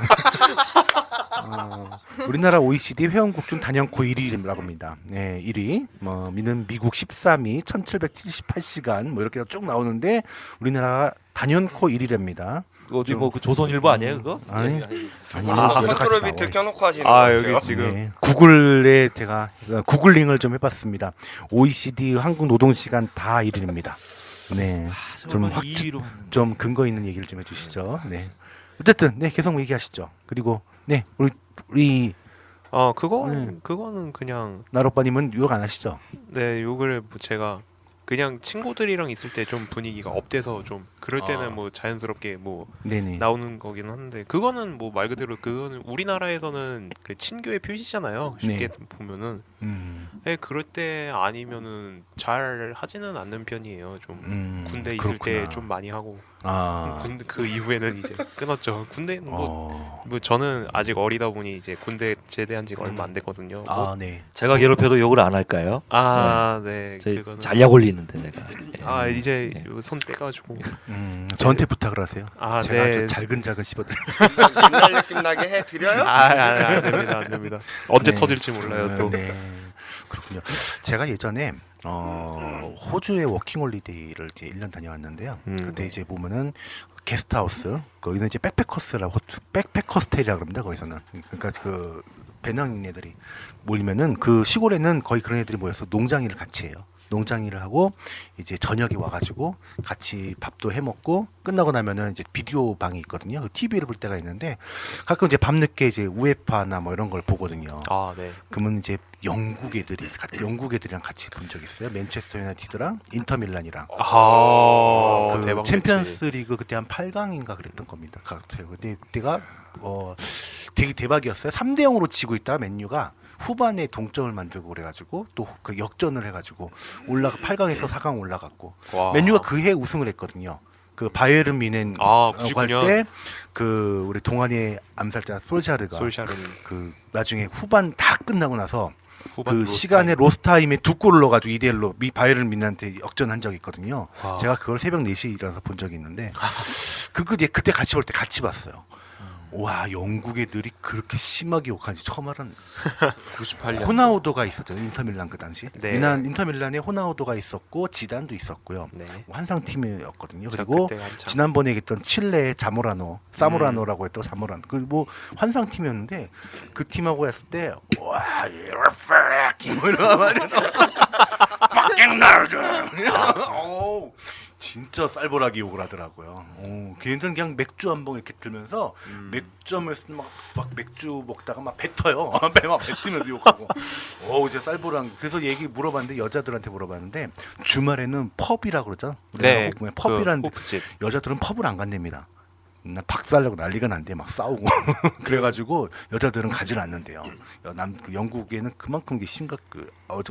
우리나라 OECD 회원국 중 단연코 1위라고 합니다. 네, 1위. 미는 미국 13위, 1778시간 뭐 이렇게 쭉 나오는데 우리나라가 단연코 1위랍니다. 어디 뭐 그 조선일보 아니에요 그거? 아니. 예. 아니, 아, 여러 가지 컨트롤 나와요. 비트 켜놓고 하시는 아, 것 같아요. 여기 지금 네, 구글에 제가 구글링을 좀 해봤습니다. OECD 한국 노동 시간 다 1위입니다. 네, 좀 확, 2위로 좀 근거 있는 얘기를 좀 해주시죠. 네, 어쨌든 네 계속 얘기하시죠. 그리고 네 우리 그거는 그냥 나로빠님은 유혹 안 하시죠? 네 욕을 뭐 제가 그냥 친구들이랑 있을 때 좀 분위기가 업돼서 좀 그럴 때는 뭐 자연스럽게 뭐 네네. 나오는 거긴 한데 그거는 뭐 말 그대로 그거는 우리나라에서는 그 친교의 표시잖아요. 쉽게 보면은 네, 그럴 때 아니면은 잘 하지는 않는 편이에요. 좀 군대 있을 때 그렇구나. 좀 많이 하고 아, 근데 그 이후에는 이제 끊었죠. 군대 뭐 저는 아직 어리다 보니 이제 군대 제대한 지가 얼마 안 됐거든요. 아, 네. 제가 괴롭혀도 욕을 안 할까요? 네. 저희 그거는 잘약 올리는데 제가. 예. 이제 예. 손 떼가지고 저한테 부탁을 하세요. 아, 제가 네. 아주 잘근잘근 씹어드려. 옛날 느낌 나게 해드려요? 안 됩니다, 안 됩니다. 언제 네. 터질지 몰라요 또. 네, 그렇군요. 제가 예전에 호주의 워킹홀리데이를 이제 1년 다녀왔는데요. 그때 이제 보면은 게스트하우스 거기는 이제 백패커스테이라고 합니다. 거기서는 그러니까 그 배낭여행애들이 모이면은 그 시골에는 거의 그런 애들이 모여서 농장일을 같이 해요. 농장일을 하고 이제 저녁에 와가지고 같이 밥도 해 먹고 끝나고 나면은 이제 비디오 방이 있거든요. 그 TV를 볼 때가 있는데 가끔 이제 밤늦게 이제 우에파나 뭐 이런 걸 보거든요. 아, 네. 그러면 이제 영국 애들이랑 같이 본 적 있어요. 맨체스터 유나이티드랑 인터밀란이랑 그 대박 챔피언스리그 그때 한 8강인가 그랬던 겁니다. 같아요. 근데 그때가 되게 대박이었어요. 3대 0으로 지고 있다가 맨유가 후반에 동점을 만들고 그래가지고 또 그 역전을 해가지고 8강에서 4강 올라갔고 맨유가 그 해 우승을 했거든요. 그 바이에른 뮌헨 갈 99년. 때 그 우리 동안의 암살자 솔샤르가 솔샤르는 그 나중에 후반 다 끝나고 나서 후반 그 로스타임. 시간에 로스타임에 2골을 넣어가지고 2대1로 바이에른 뮌헨한테 역전한 적이 있거든요. 와. 제가 그걸 새벽 4시에 일어나서 본 적이 있는데 이제 그때 같이 볼 때 같이 봤어요. 와, 영국 애들이 그렇게 심하게 욕하는지 처음 알았네. 98년. 호나우도가 있었죠. 인터밀란 그 당시. 네. 인터밀란에 호나우도가 있었고 지단도 있었고요. 네. 환상 팀이었거든요. 제가 그리고 그때 한참 지난번에 얘기했던 칠레의 사모라노라고 했던 자모라노. 그 뭐 환상 팀이었는데 그 팀하고 했을 때 와, you're fucking 뭐 이런 말이야. fucking nerd. 오, 진짜 쌀보라기 욕을 하더라고요. 걔네들은 그냥 맥주 한 병 이렇게 들면서 맥주하면서 막 맥주 먹다가 막 뱉어요. 막 뱉으면서 욕하고. 이제 쌀보랑 그래서 물어봤는데 여자들한테 물어봤는데 주말에는 펍이라고 그러죠. 네. 펍이라는 그 호프집. 여자들은 펍을 안 간답니다. 나 박살내고 난리가 난대 막 싸우고 그래가지고 여자들은 가지를 않는데요. 그 영국에는 그만큼 게 심각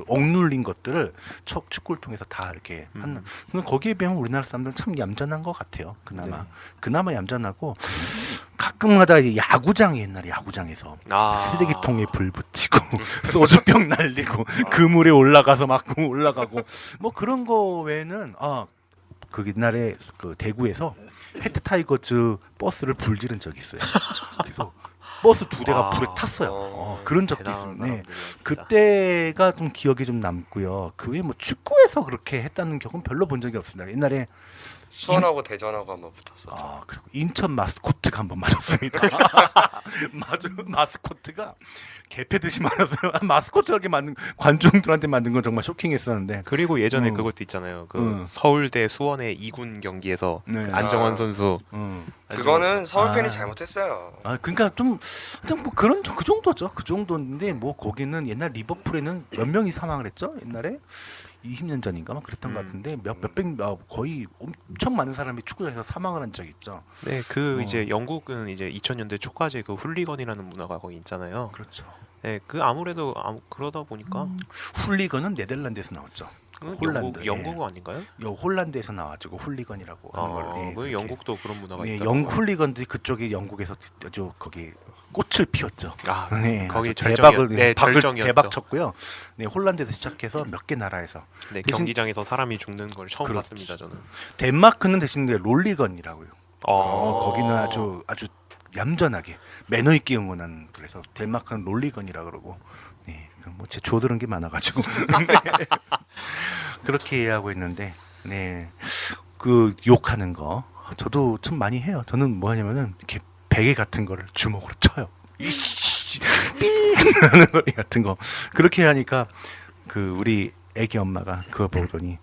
억눌린 것들을 축구를 통해서 다 이렇게 하는. 근데 거기에 비하면 우리나라 사람들은 참 얌전한 것 같아요. 그나마 얌전하고 가끔가다 옛날에 야구장에서 쓰레기통에 불 붙이고 소주병 날리고 그물에 올라가서 맞고 올라가고 뭐 그런 거 외에는 그 옛날에 그 대구에서 해트 타이거즈 버스를 불 지른 적이 있어요. 그래서 버스 2대가 불에 탔어요. 그런 적도 있습니다. 네. 그때가 좀 기억이 좀 남고요. 그 외에 뭐 축구에서 그렇게 했다는 경우는 별로 본 적이 없습니다. 옛날에 수원하고 대전하고 한번 붙었었죠. 그리고 인천 마스코트가 한번 맞았습니다. 마스코트가 개패듯이 맞았어요. 마스코트가 이렇게 만든 관중들한테 만든 건 정말 쇼킹했었는데. 그리고 예전에 그것도 있잖아요. 그 서울대 수원의 2군 경기에서 네. 안정환 선수 그거는 서울 팬이 잘못했어요. 그러니까 좀 뭐 그 정도죠. 그 정도인데 뭐 거기는 옛날 리버풀에는 몇 명이 사망을 했죠? 옛날에 20년 전인가 막 그랬던 것 음. 같은데 몇백 거의 엄청 많은 사람이 축구장에서 사망을 한 적이 있죠. 네, 그 어. 이제 영국은 이제 2000년대 초까지 그 훌리건이라는 문화가 거기 있잖아요. 그렇죠. 네, 그 아무래도 그러다 보니까 훌리건은 네덜란드에서 나왔죠. 그건 홀란드, 영국 아닌가요? 홀란드에서 나와가지고 훌리건이라고 하는 걸. 예, 그 그렇게. 영국도 그런 문화가 네, 있더라고요. 훌리건들이 그쪽이 영국에서 아주 거기 꽃을 피웠죠. 아, 네, 거기 아주 대박을 네, 절정이었죠. 대박 쳤고요. 네, 홀란드에서 시작해서 몇 개 나라에서 네, 대신- 경기장에서 사람이 죽는 걸 처음 그렇지. 봤습니다, 저는. 덴마크는 대신 롤리건이라고요. 어. 거기는 아주 얌전하게 매너 있게 응원하는 그래서 덴마크는 롤리건이라 그러고 네, 뭐제 주워 들은 게 많아가지고 네. 그렇게 하고 있는데 네, 그 욕하는 거 저도 참 많이 해요. 저는 뭐 하냐면은 이렇게 베개 같은 거를 주먹으로 쳐요. 이씨, 삐 하는 소리 같은 거 그렇게 하니까 그 우리 애기 엄마가 그거 보더니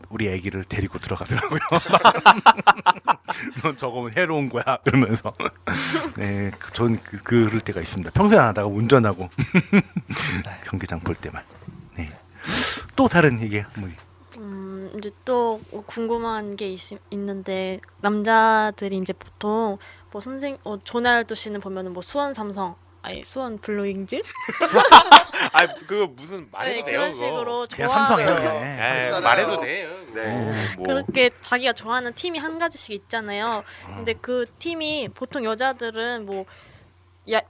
우리 애기를 데리고 들어가더라고요. 넌 저거면 해로운 거야 그러면서 네, 전 그럴 때가 있습니다. 평생 안 하다가 운전하고 경기장 볼 때만. 네. 또 다른 얘기 뭐 이제 또 궁금한 게 있는데 남자들이 이제 보통 뭐 조날도 씨는 보면은 뭐 수원 삼성 아니 수원 블루윙즈 아, 그거 무슨 말해도 네, 돼요, 그런 그거. 식으로 그냥 좋아하는 삼성이에요. 네. 예, 맞잖아요. 말해도 돼요. 네. 뭐. 그렇게 자기가 좋아하는 팀이 한 가지씩 있잖아요. 근데 그 팀이 보통 여자들은 뭐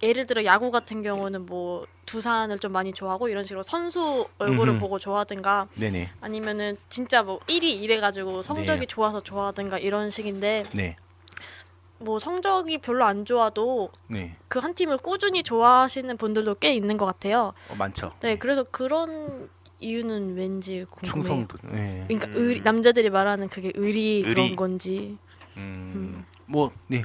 예를 들어 야구 같은 경우는 뭐 두산을 좀 많이 좋아하고 이런 식으로 선수 얼굴을 음흠. 보고 좋아하든가 네네. 아니면은 진짜 뭐 1위 이래가지고 성적이 네. 좋아서 좋아하든가 이런 식인데 네. 뭐 성적이 별로 안 좋아도 네. 그 한 팀을 꾸준히 좋아하시는 분들도 꽤 있는 것 같아요. 많죠. 네, 그래서 그런 이유는 왠지 궁금해요. 충성도. 네. 그러니까 남자들이 말하는 그게 의리 그런 의리. 건지. 뭐 네.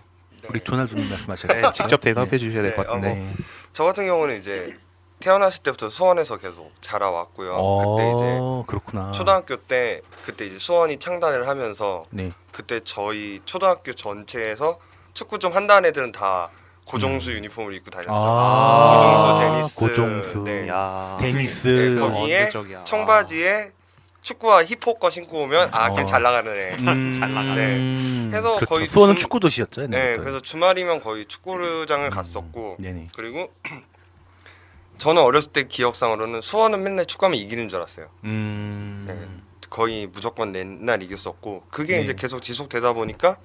우리 조날드님 말씀하셔야 네, 직접 대답해 주셔야 될 것 네, 같은데. 네. 저 같은 경우는 이제 태어났을 때부터 수원에서 계속 자라왔고요. 그때 이제 그렇구나. 초등학교 때 그때 이제 수원이 창단을 하면서 네. 그때 저희 초등학교 전체에서 축구 좀 한다는 애들은 다 고종수 유니폼을 입고 다녔죠. 고종수, 데니스, 고종수. 네. 야. 테니스. 네, 거기에 언제적이야. 청바지에 축구와 힙합 거 신고 오면 걔 잘 나가는 애. 잘 나가네. 해서 그렇죠. 거의 수원은 중- 축구 도시였죠. 네, 그래서 주말이면 거의 축구장을 갔었고 네네. 그리고 저는 어렸을 때 기억상으로는 수원은 맨날 축구하면 이기는 줄 알았어요. 네, 거의 무조건 맨날 이겼었고 그게 네. 이제 계속 지속되다 보니까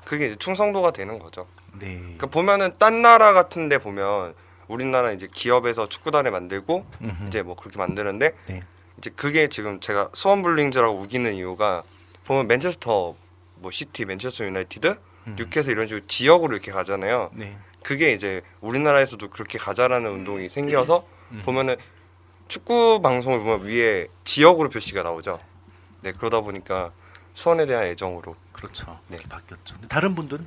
그게 이제 충성도가 되는 거죠. 네. 그러니까 보면은 딴 나라 같은데 보면 우리나라 이제 기업에서 축구단을 만들고 이제 뭐 그렇게 만드는데 네. 이제 그게 지금 제가 수원 블링즈라고 우기는 이유가 보면 맨체스터 뭐 시티, 맨체스터 유나이티드, 뉴캐슬 이런 식으로 지역으로 이렇게 가잖아요. 네. 그게 이제 우리나라에서도 그렇게 가자라는 운동이 생겨서 보면은 축구 방송을 보면 위에 지역으로 표시가 나오죠. 네, 그러다 보니까 수원에 대한 애정으로. 그렇죠. 네. 이렇게 바뀌었죠. 근데 다른 분들은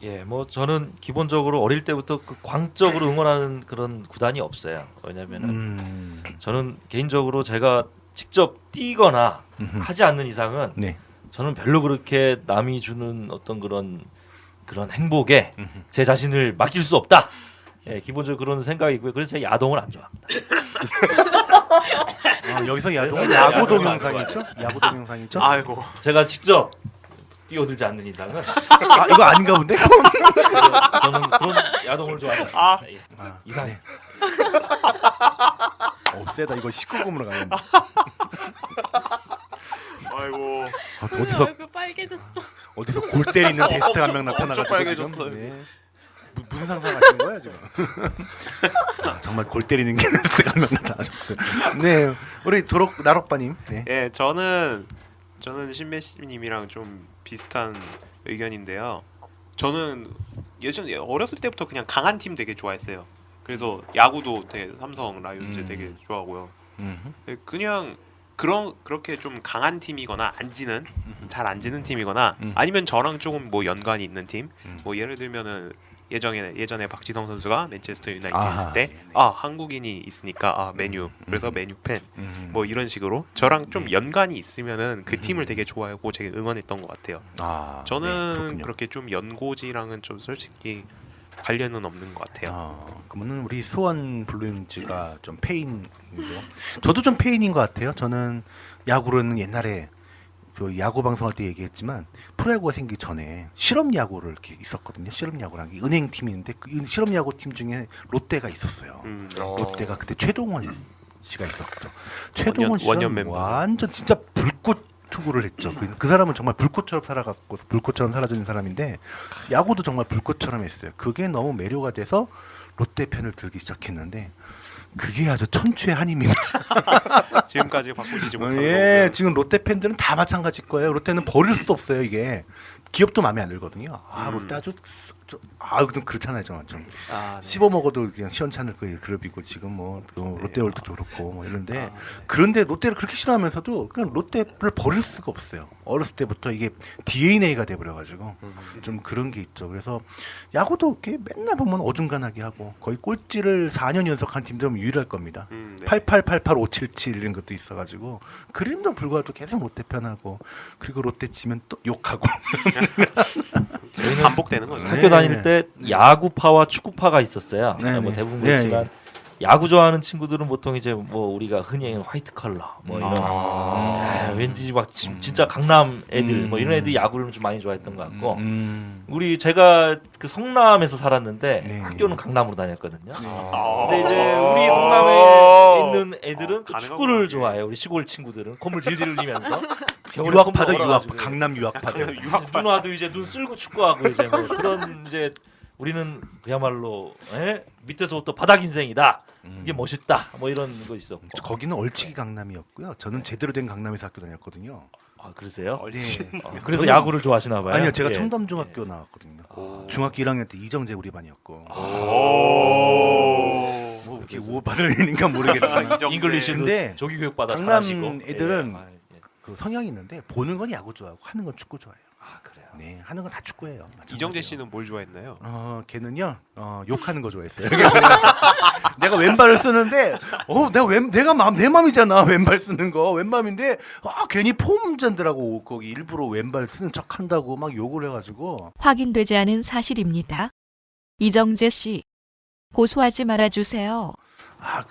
예, 뭐 저는 기본적으로 어릴 때부터 그 광적으로 응원하는 그런 구단이 없어요. 왜냐면은 저는 개인적으로 제가 직접 뛰거나 하지 않는 이상은 네. 저는 별로 그렇게 남이 주는 어떤 그런 행복에 제 자신을 맡길 수 없다. 예, 기본적으로 그런 생각이 있고요. 그래서 제가 야동을 안 좋아합니다. 여기서 야동 그래서 야구 야구를 동영상이죠? 야구 동영상이죠? 아이고. 제가 직접 뛰어들지 않는 이상은 이거 아닌가 본데? 저는 그런 야동을 좋아하지 않습니다. 예. 이상해. 세다. 이거 19금으로 가는데. 아이고. 어디서 얼굴 빨개졌어. 어디서 골 때리는 게스트 한 명 나타나가지고 빨개졌어요. 지금, 네. 무슨 상상하시는 거예요 지금? 정말 골 때리는 게스트 한 명 나타나셨어요. 네, 우리 나록바님. 네. 예, 저는 신메시님이랑 좀 비슷한 의견인데요. 저는 예전에 어렸을 때부터 그냥 강한 팀 되게 좋아했어요. 그래서 야구도 되게 삼성 라이온즈 되게 좋아하고요. 예, 그냥 그렇게 좀 강한 팀이거나 잘 안 지는 팀이거나 아니면 저랑 조금 뭐 연관이 있는 팀. 뭐 예를 들면은 예전에 박지성 선수가 맨체스터 유나이티드 있을 때 한국인이 있으니까 맨유 그래서 맨유 팬 뭐 이런 식으로 저랑 좀 연관이 있으면은 그 팀을 되게 좋아하고 제가 응원했던 것 같아요. 저는 그렇군요. 그렇게 좀 연고지랑은 좀 솔직히 관련은 없는 것 같아요. 그러면은 우리 수원 블루윙즈가 좀 페인이죠. 저도 좀 페인인 것 같아요. 저는 야구로는 옛날에 그 야구 방송할 때 얘기했지만 프로야구가 생기기 전에 실업 야구를 이렇게 있었거든요. 실업 야구라는 게 은행 팀인데 그 실업 야구 팀 중에 롯데가 있었어요. 롯데가 그때 최동원 씨가 있었죠. 최동원 씨는 원년 멤버. 완전 진짜 불꽃 투구를 했죠. 그 사람은 정말 불꽃처럼 살아갔고 불꽃처럼 사라지는 사람인데 야구도 정말 불꽃처럼 했어요. 그게 너무 매료가 돼서 롯데 편을 들기 시작했는데 그게 아주 천추의 한입니다. 지금까지 바꾸시지 못하는 예, 거고요. 지금 롯데 팬들은 다 마찬가지일 거예요. 롯데는 버릴 수도 없어요. 이게 기업도 마음에 안 들거든요. 롯데 아주 좀 그렇잖아요. 좀 아, 네. 씹어 먹어도 그냥 시원찮을 그 그룹이고 지금 뭐 롯데월드도 그렇고 뭐 이런데 그런데 롯데를 그렇게 싫어하면서도 그냥 롯데를 버릴 수가 없어요. 어렸을 때부터 이게 DNA가 돼버려가지고 좀 그런 게 있죠. 그래서 야구도 이렇게 맨날 보면 어중간하게 하고 거의 꼴찌를 4년 연속한 팀들은 유일할 겁니다. 네. 8888 이런 것도 있어가지고 그림도 불구하고 계속 롯데 편하고 그리고 롯데 지면 또 욕하고 저희는 반복되는 거죠. 네. 학교 다닐 때 야구파와 축구파가 있었어요. 네, 뭐 네. 대부분 네, 그렇지만 야구 좋아하는 친구들은 보통 이제 뭐 우리가 흔히 얘기하는 화이트 컬러 뭐 이런 왠지 막 진짜 강남 애들 뭐 이런 애들이 야구를 좀 많이 좋아했던 것 같고 우리 제가 그 성남에서 살았는데 네. 학교는 강남으로 다녔거든요. 아. 근데 이제 우리 성남에 있는 애들은 또 가능한 축구를 거네. 좋아해요. 우리 시골 친구들은 콧물 질질 흘리면서 유학파죠. 유학 얼어가지고. 강남 유학파죠. 누나도 이제 눈 쓸고 축구하고 이제 뭐 그런 이제 우리는 그야말로 밑에서부터 바닥 인생이다. 이게 멋있다. 뭐 이런 거 있었고. 거기는 얼치기 강남이었고요. 저는 제대로 된 강남에서 학교 다녔거든요. 아 그러세요? 네. 그래서 저는- 야구를 좋아하시나 봐요. 아니요, 제가 예. 청담중학교 나왔거든요. 중학교 1학년 때 이정재 우리 반이었고. 뭐 이렇게 우호받을 일인가 모르겠지만 잉글리시도 근데 조기 교육 받아 강남 잘하시고. 애들은 예. 그 성향이 있는데 보는 건 야구 좋아하고 하는 건 축구 좋아해요. 아 그래요. 네, 하는 건 다 축구예요. 마찬가지예요. 이정재 씨는 뭘 좋아했나요? 걔는요 욕하는 거 좋아했어요. 내가 왼발을 쓰는데 내가 내 맘이잖아. 왼발 쓰는 거 왼맘인데 괜히 폼전들하고 거기 일부러 왼발 쓰는 척 한다고 막 욕을 해가지고 확인되지 않은 사실입니다. 이정재 씨, 고소하지 말아주세요.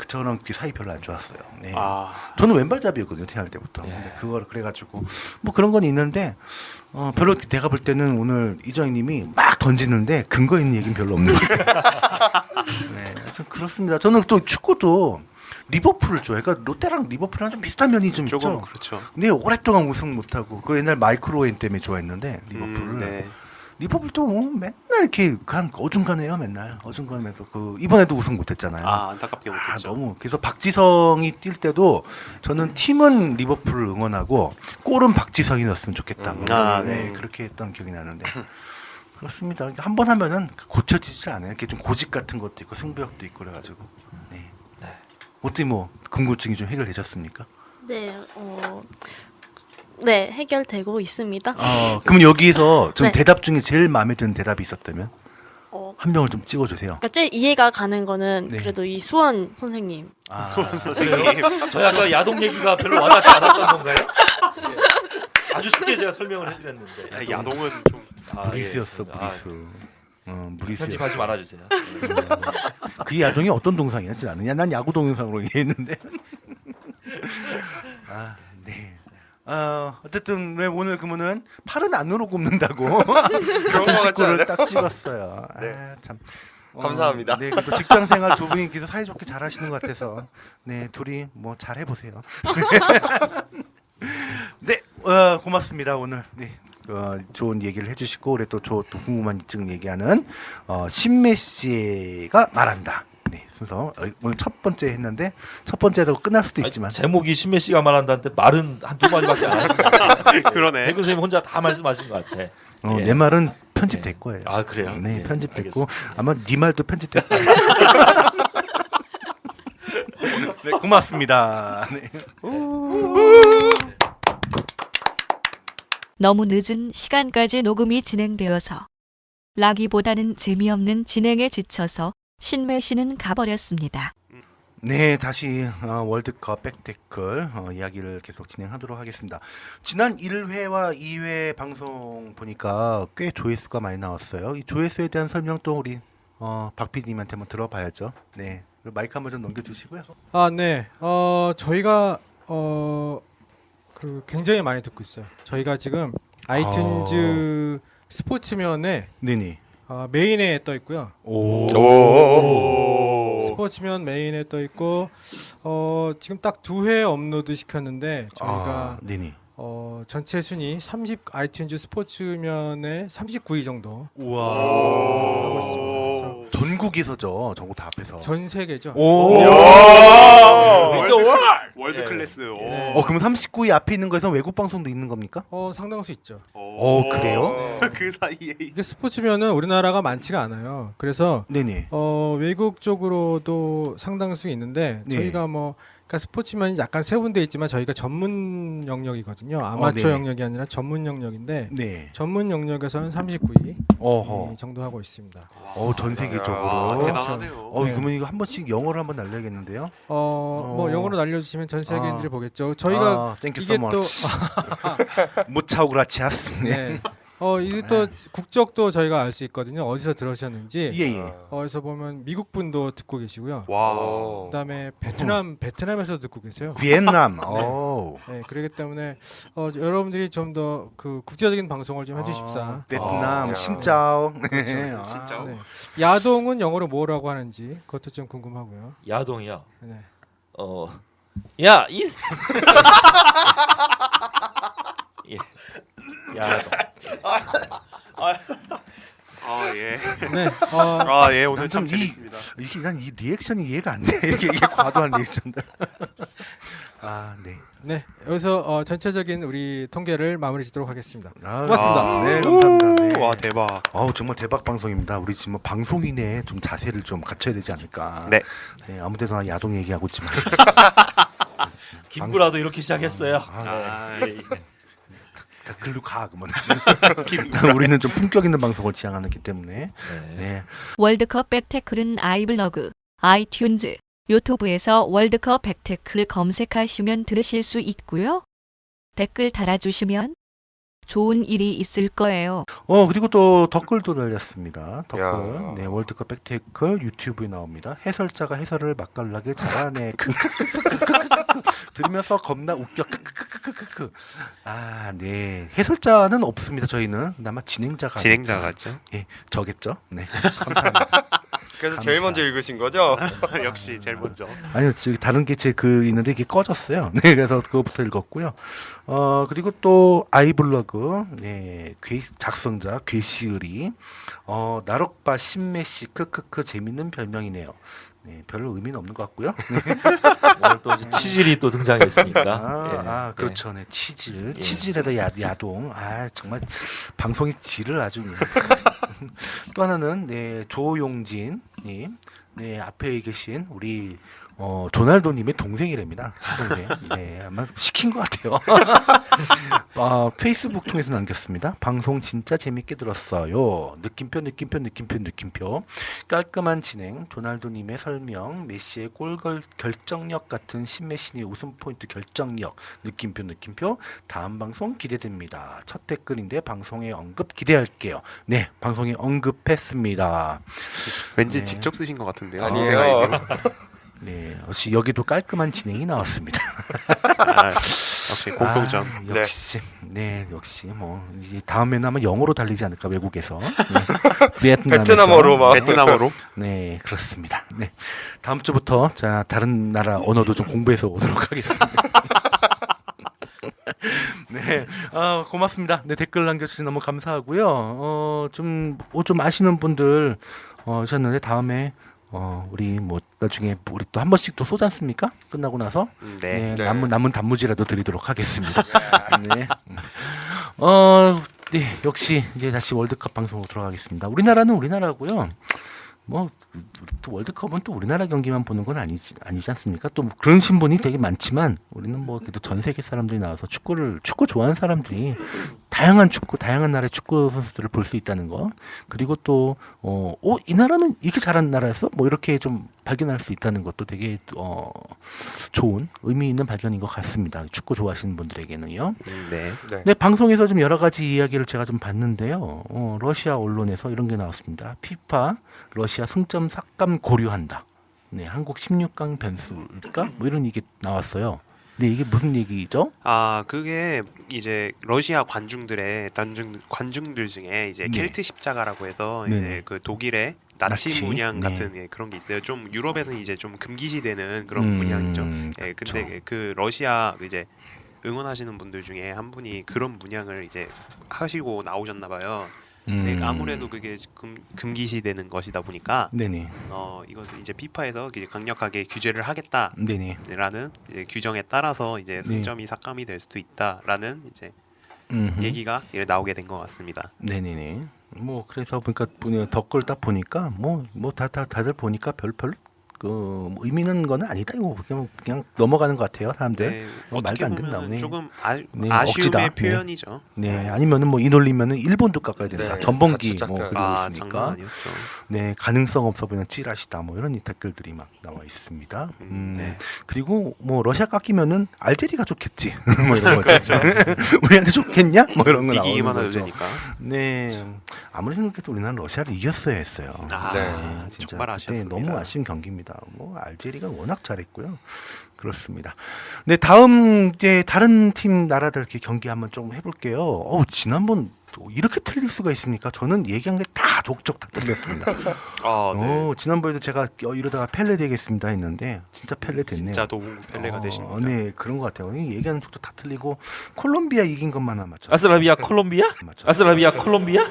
저랑 그 사이 별로 안 좋았어요. 네. 아, 저는 왼발잡이였거든요 태어날 때부터. 예. 근데 그걸 그래가지고 뭐 그런 건 있는데 별로 내가 볼 때는 오늘 이정희님이 막 던지는데 근거 있는 얘기는 별로 없는 것 같아요. 네, 좀 그렇습니다. 저는 또 축구도 리버풀을 좋아해요. 그러니까 롯데랑 리버풀이랑 좀 비슷한 면이 좀 조금 있죠. 그렇죠. 근데 오랫동안 우승 못하고 그 옛날 마이클 오웬 때문에 좋아했는데 리버풀을. 네. 리버풀도 맨날 이렇게 어중간해요. 맨날 어중간해서 이번에도 우승 못했잖아요. 안타깝게 못했죠. 너무 그래서 박지성이 뛸 때도 저는 팀은 리버풀을 응원하고 골은 박지성이 넣었으면 좋겠다. 네. 그렇게 했던 기억이 나는데 그렇습니다. 한 번 하면은 고쳐지지 않아요. 이렇게 좀 고집 같은 것도 있고 승부욕도 있고 그래가지고 네. 어떻게 뭐 궁금증이 좀 해결되셨습니까? 네, 네 해결되고 있습니다. 그럼 여기서 좀 네. 대답 중에 제일 마음에 드는 대답이 있었다면 어, 한 명을 좀 찍어주세요. 그러니까 제일 이해가 가는 거는 네. 그래도 이 수원 선생님. 저희 아까 야동 얘기가 별로 와닿지 않았던 건가요? 예. 아주 쉽게 제가 설명을 해드렸는데. 야동은 좀 무리수였어 예. 무리수. 무리수였어. 편집하지 말아주세요. 그 야동이 어떤 동상이었지 않느냐? 난 야구 동영상으로 이해했는데. 네. 어쨌든 왜 오늘 그러면은 팔은 안으로 굽는다고 같은 것 식구를 같지 딱 찍었어요. 네. 참. 감사합니다. 네, 그리고 직장 생활 두 분이 계속 사이좋게 잘하시는 것 같아서 네 둘이 뭐 잘 해보세요. 네, 고맙습니다 오늘. 네. 좋은 얘기를 해주시고 그래 또 궁금한 지금 얘기하는 신메 씨가 말한다. 네 순서 오늘 첫 번째 했는데 첫 번째도 끝날 수도 있지만 제목이 신메 씨가 말한다는데 말은 한두 마디밖에 안 하신 것 같아요. 그러네. 대근 선생님 혼자 다 말씀하신 것 같아. 예. 내 말은 편집될 거예요. 아 그래요? 네 예, 편집됐고 알겠습니다. 아마 네 말도 편집될 거예요. 네 고맙습니다. 네. 너무 늦은 시간까지 녹음이 진행되어서 라기보다는 재미없는 진행에 지쳐서 신메 씨는 가버렸습니다. 네, 다시 월드컵 백태클 이야기를 계속 진행하도록 하겠습니다. 지난 1회와 2회 방송 보니까 꽤 조회수가 많이 나왔어요. 이 조회수에 대한 설명 또 우리 박 PD님한테 한번 들어봐야죠. 네, 마이크 한번 좀 넘겨주시고요. 아, 네. 저희가 그 굉장히 많이 듣고 있어요. 저희가 지금 아이튠즈 스포츠면에 네네. 메인에 떠 있고요. 오. 스포츠면 메인에 떠 있고 지금 딱 2회 업로드 시켰는데 저희가 네네. 전체 순위 아이튠즈 스포츠면에 39위 정도 우와. 하고 있습니다. 그래서 전국에서죠. 전국 다 합해서. 전 세계죠. 오. 월드 클래스. 네. 그럼 39위 앞에 있는 거에서 외국 방송도 있는 겁니까? 상당수 있죠. 그래요? 그 사이에 이게 스포츠면은 우리나라가 많지가 않아요. 그래서 네네. 외국 쪽으로도 상당수 있는데 네. 저희가 그러니까 스포츠면 약간 세분돼 있지만 저희가 전문 영역이거든요. 아마추어 네네. 영역이 아니라 전문 영역인데 네. 전문 영역에서는 39위 어허. 정도 하고 있습니다. 전 세계적으로. 아, 그렇죠. 대단하네요. 네. 그러면 이거 한 번씩 영어를 한번 날려야겠는데요. 영어로 날려주시면 전 세계인들이 보겠죠. 저희가 땡큐 이게 so much. 무차오 그라치아스. 네. 이게 또 국적도 저희가 알 수 있거든요. 어디서 들으셨는지. 예예. 어디서 보면 미국 분도 듣고 계시고요. 와. 그다음에 베트남에서 듣고 계세요. 비엔남. 네, 그렇기 때문에 여러분들이 좀 더 그 국제적인 방송을 좀 해주십사. 베트남 야. 신짜오. 그렇죠. 진짜. 네. 야동은 영어로 뭐라고 하는지 그것도 좀 궁금하고요. 야동이요. 네. 야 이스트. 예. 야동. 예. 네. 예, 오늘 난 참 좀 재밌습니다. 이게 난 이 리액션이 이해가 안 돼. 이게 과도한 리액션들. 네. 네. 여기서 전체적인 우리 통계를 마무리 짓도록 하겠습니다. 고맙습니다. 네, 감사합니다. 네. 와, 대박. 정말 대박 방송입니다. 우리 지금 방송인의 좀 자세를 좀 갖춰야 되지 않을까. 네. 네, 아무데나 야동 얘기하고 있지만. 김구라도 이렇게 시작했어요. 다 글로 가 그러면. 우리는 좀 품격 있는 방송을 지향하기 때문에. 네. 월드컵 백태클은 아이블로그, 아이튠즈, 유튜브에서 월드컵 백태클 검색하시면 들으실 수 있고요. 댓글 달아주시면 좋은 일이 있을 거예요. 그리고 또 댓글도 달렸습니다. 댓글. 야. 네, 월드컵 백테이클 유튜브에 나옵니다. 해설자가 해설을 맛깔나게 잘하네. 들으면서 겁나 웃겨. 네. 해설자는 없습니다. 저희는 아마 진행자가 진행자가죠. 예, 저겠죠. 네. 감사합니다. 그래서 제일 먼저 읽으신 거죠? 역시 제일 먼저. 아니요, 저기 다른 게 제 그 있는데 이게 꺼졌어요. 네, 그래서 그거부터 읽었고요. 그리고 또 아이블로그, 네, 작성자 괴시을이 나럭바 신메시 크크크 재밌는 별명이네요. 네, 별로 의미는 없는 것 같고요. 오늘 또 이제 치질이 또 등장했으니까. 그렇죠. 네, 치질, 예. 치질에다 야동. 정말 방송의 질을 아주. 또 하나는 네, 조용진님, 네, 앞에 계신 우리 조날도님의 동생이랍니다. 친동생. 네, 아마 시킨 것 같아요. 페이스북 통해서 남겼습니다. 방송 진짜 재밌게 들었어요. 느낌표. 깔끔한 진행, 조날도님의 설명, 메시의 골 결정력 같은 신메시의 웃음 포인트 결정력. 느낌표. 다음 방송 기대됩니다. 첫 댓글인데 방송에 언급 기대할게요. 네, 방송에 언급했습니다. 왠지 네. 직접 쓰신 것 같은데요. 아니에요. 네, 역시 여기도 깔끔한 진행이 나왔습니다. 역시 공통점. 역시, 네, 역시 뭐 이제 다음에는 아마 영어로 달리지 않을까 외국에서. 네. 베트남어로 막. 베트남어로. 네, 그렇습니다. 네, 다음 주부터 자 다른 나라 언어도 좀 공부해서 오도록 하겠습니다. 네, 고맙습니다. 네, 댓글 남겨주셔서 너무 감사하고요. 좀 아시는 분들 오셨는데 다음에 우리 뭐 나중에 우리 또 한 번씩 또 쏘지 않습니까? 끝나고 나서 네. 네. 남은 단무지라도 드리도록 하겠습니다. 네. 네, 역시 이제 다시 월드컵 방송으로 들어가겠습니다. 우리나라는 우리나라고요. 뭐 또 월드컵은 또 우리나라 경기만 보는 건 아니지 않습니까? 또 뭐 그런 신분이 되게 많지만 우리는 뭐 그래도 전 세계 사람들이 나와서 축구 좋아하는 사람들이 다양한 나라의 축구 선수들을 볼 수 있다는 거. 그리고 또 이 나라는 이렇게 잘하는 나라였어? 뭐 이렇게 좀 발견할 수 있다는 것도 되게 좋은 의미 있는 발견인 것 같습니다. 축구 좋아하시는 분들에게는요. 네. 네. 네, 방송에서 좀 여러 가지 이야기를 제가 좀 봤는데요. 러시아 언론에서 이런 게 나왔습니다. 피파 러시아 승점 삭감 고려한다. 네, 한국 16강 변수일까? 뭐 이런 얘기 나왔어요. 네, 이게 무슨 얘기죠? 아 그게 이제 러시아 관중들 중에 이제 네. 켈트 십자가라고 해서 네네. 이제 그 독일의 나치 나치? 문양 네. 같은 그런 게 있어요. 좀 유럽에서는 이제 좀 금기시되는 그런 문양이죠. 예, 그쵸. 근데 그 러시아 이제 응원하시는 분들 중에 한 분이 그런 문양을 이제 하시고 나오셨나 봐요. 네, 아무래도 그게 금기시되는 것이다 보니까 네네. 이것을 이제 피파에서 이제 강력하게 규제를 하겠다라는 네네. 이제 규정에 따라서 이제 승점이 삭감이 될 수도 있다라는 이제 음흠. 얘기가 나오게 된 것 같습니다. 네네네. 뭐 그래서 그러니까 덧글 딱 보니까 다들 보니까 별 그 의미는 거는 아니다. 이거 그냥 넘어가는 것 같아요. 사람들. 네, 말도 어떻게 안 된다. 보면 네. 조금 네, 아쉬움의 억지다. 네. 표현이죠. 네, 아니면은 뭐 이 논리면은 일본도 깎아야 된다. 네, 전범기 같이 뭐 깎아야 그리고 장난 있으니까. 아니었죠. 네, 가능성 없어 보이는 찌라시다. 뭐 이런 댓글들이 막 나와 있습니다. 네. 그리고 뭐 러시아 깎이면은 알제리가 좋겠지. 뭐 이런 거죠. 우리한테 좋겠냐? 뭐 이런 거 나오는 이기기만 해도 거죠. 되니까. 네, 아무리 생각해도 우리나라 러시아를 이겼어야 했어요. 아, 네, 진짜 정말 그때 아쉬웠습니다. 너무 아쉬운 경기입니다. 뭐 알제리가 워낙 잘했고요. 그렇습니다. 네, 다음 이제 다른 팀 나라들 이렇게 경기 한번 좀 해볼게요. 지난번 이렇게 틀릴 수가 있습니까? 저는 얘기한 게 다 족족 다 틀렸습니다. 네. 지난번에도 제가 이러다가 펠레 되겠습니다 했는데 진짜 펠레 됐네요. 진짜 노 펠레가 되신 거죠. 네, 그런 것 같아요. 얘기하는 쪽도 다 틀리고 콜롬비아 이긴 것만 안 맞췄어요. 아스라비아 콜롬비아? 맞췄어요. 아스라비아 콜롬비아?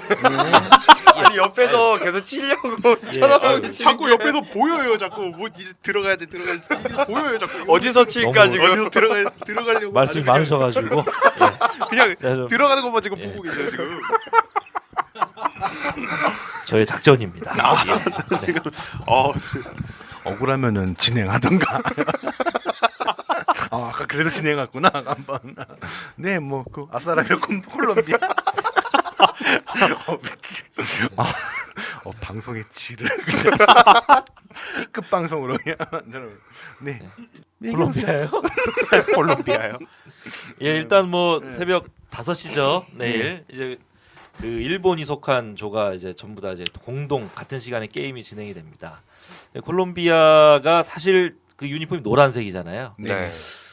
아니 옆에서 계속 치려고 쳐다보고 계시는 자꾸 옆에서 보여요. 자꾸 뭐 이제 들어가야지 보여요. 자꾸 어디서 칠까 너무 지금 들어가려고 말씀이 많으셔가지고 그냥 자, 좀 들어가는 것만 지금 예. 보고 계세요 지금. 저의 작전입니다. 예. 지금 억울하면은 진행하던가. 아까 그래도 진행했구나 한번. 네, 뭐 그 아스라비아 콜롬비아. 미치. 방송의 질을 그냥 B급 방송으로 그냥 만들어. 네. 콜롬비아요? 콜롬비아요. 예, 일단 뭐 새벽 5시죠. 내일 이제 그 일본이 속한 조가 이제 전부 다 이제 공동 같은 시간에 게임이 진행이 됩니다. 콜롬비아가 사실 그 유니폼이 노란색이잖아요. 네.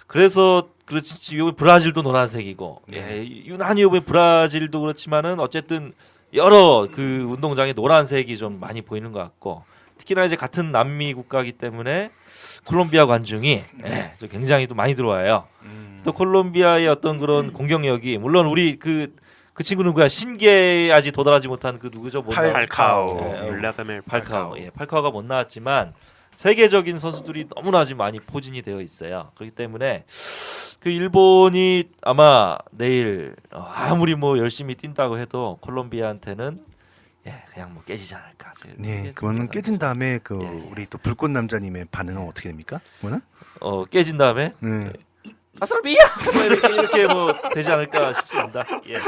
그래서 그렇지 요 브라질도 노란색이고 예, 유난히 요번 브라질도 그렇지만은 어쨌든 여러 그 운동장에 노란색이 좀 많이 보이는 것 같고 특히나 이제 같은 남미 국가이기 때문에 콜롬비아 관중이 좀 굉장히 또 많이 들어와요. 또 콜롬비아의 어떤 그런 공격력이 물론 우리 그 친구 누구야 신기에 아직 도달하지 못한 그 누구죠? 못 나온- 팔카오, 예, 블라디미르 팔카오. 예, 팔카오가 못 나왔지만 세계적인 선수들이 너무나 지금 많이 포진이 되어 있어요. 그렇기 때문에 그 일본이 아마 내일 아무리 뭐 열심히 뛴다고 해도 콜롬비아한테는 그냥 뭐 깨지지 않을까. 네, 그거는 깨진 다음에 그 예. 우리 또 불꽃 남자님의 반응은 어떻게 됩니까? 그거는? 깨진 다음에 네. 아스라비아 이렇게 뭐 되지 않을까 싶습니다. 예.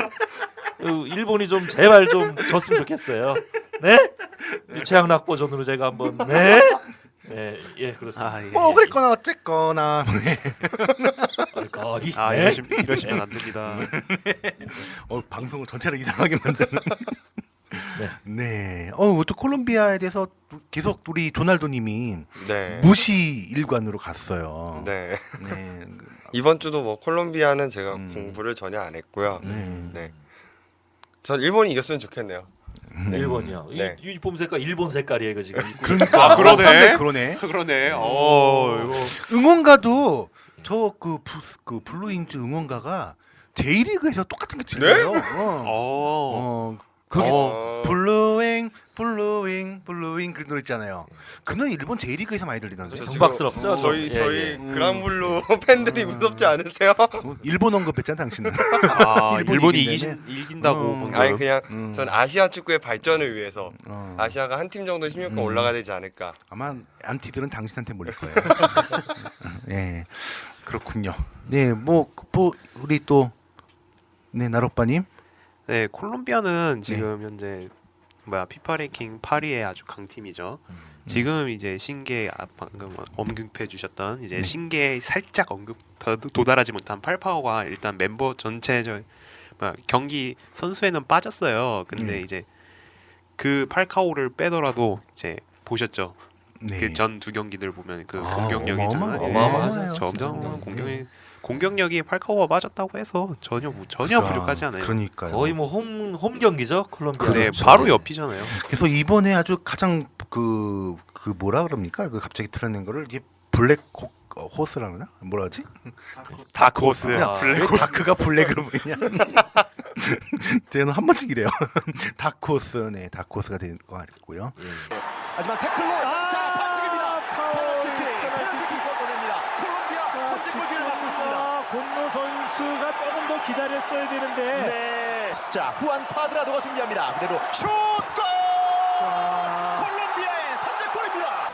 일본이 좀 제발 좀 졌으면 좋겠어요. 네? 최악 낙보전으로 제가 한번 네. 네, 예 그렇습니다. 그랬거나 어쨌거나. 거기. 이러시면 안 됩니다. 방송을 전체를 이상하게 만드는. 네. 네. 또 콜롬비아에 대해서 계속 우리 조날도님이 네. 무시 일관으로 갔어요. 네. 네. 이번 주도 뭐 콜롬비아는 제가 음. 공부를 전혀 안 했고요. 네. 네. 전 일본이 이겼으면 좋겠네요. 네. 일본이요. 네. 이 유니폼 색깔 일본 색깔이에요, 이거 지금. 그러니까 그러네. 그러네. 그러네. 응원가도 저 그 블루인즈 응원가가 J리그에서 똑같은 게 들려요. 거기 블루잉 그 노래 있잖아요. 그 노래 일본 J리그에서 많이 들리던데. 경박스럽죠. 저희 예. 그랑블루 팬들이 무섭지 않으세요? 일본 언급했잖아 당신은. 일본이 이긴다네. 이긴다고 방금. 아니 그냥 전 아시아 축구의 발전을 위해서 어. 아시아가 한 팀 정도 16강 올라가야 되지 않을까. 아마 안티들은 당신한테 몰릴 거예요. 네, 그렇군요. 네, 뭐 우리 또 나로빠님. 네, 콜롬비아는 지금 현재 피파 랭킹 8위의 아주 강팀이죠. 지금 이제 신계 방금 언급해 주셨던 이제 신계에 살짝 도달하지 못한 8파워가 일단 멤버 전체 경기 선수에는 빠졌어요. 근데 이제 그 8카오를 빼더라도 이제 보셨죠? 네. 그 전 두 경기들 보면 그 아, 공격력이 정말 어마어마하죠. 점점 공격력이 8카오가 빠졌다고 해서 전혀 부족하지 않아요. 그러니까요. 거의 뭐 홈 경기죠 콜롬비아. 네, 그렇죠. 바로 옆이잖아요. 그래서 이번에 아주 가장 그 뭐라 그럽니까? 그 갑자기 틀어낸 거를 이게 블랙 호스라 그러나? 뭐라 하지? 다크호스. 왜 다크가 블랙으로 보이냐? 쟤는 한 번씩 이래요. 다크호스, 네, 다크호스가 될 것 같고요. 하지만 태클로 자 반칙입니다. 페널티킥 건너냅니다. 콜롬비아 선제골 기회를 맞고 있습니다. 곤노 선수가 조금 더 기다렸어야 되는데 네. 자 후안 파드라도가 준비합니다. 그대로 슛골! 콜롬비아의 선제골입니다.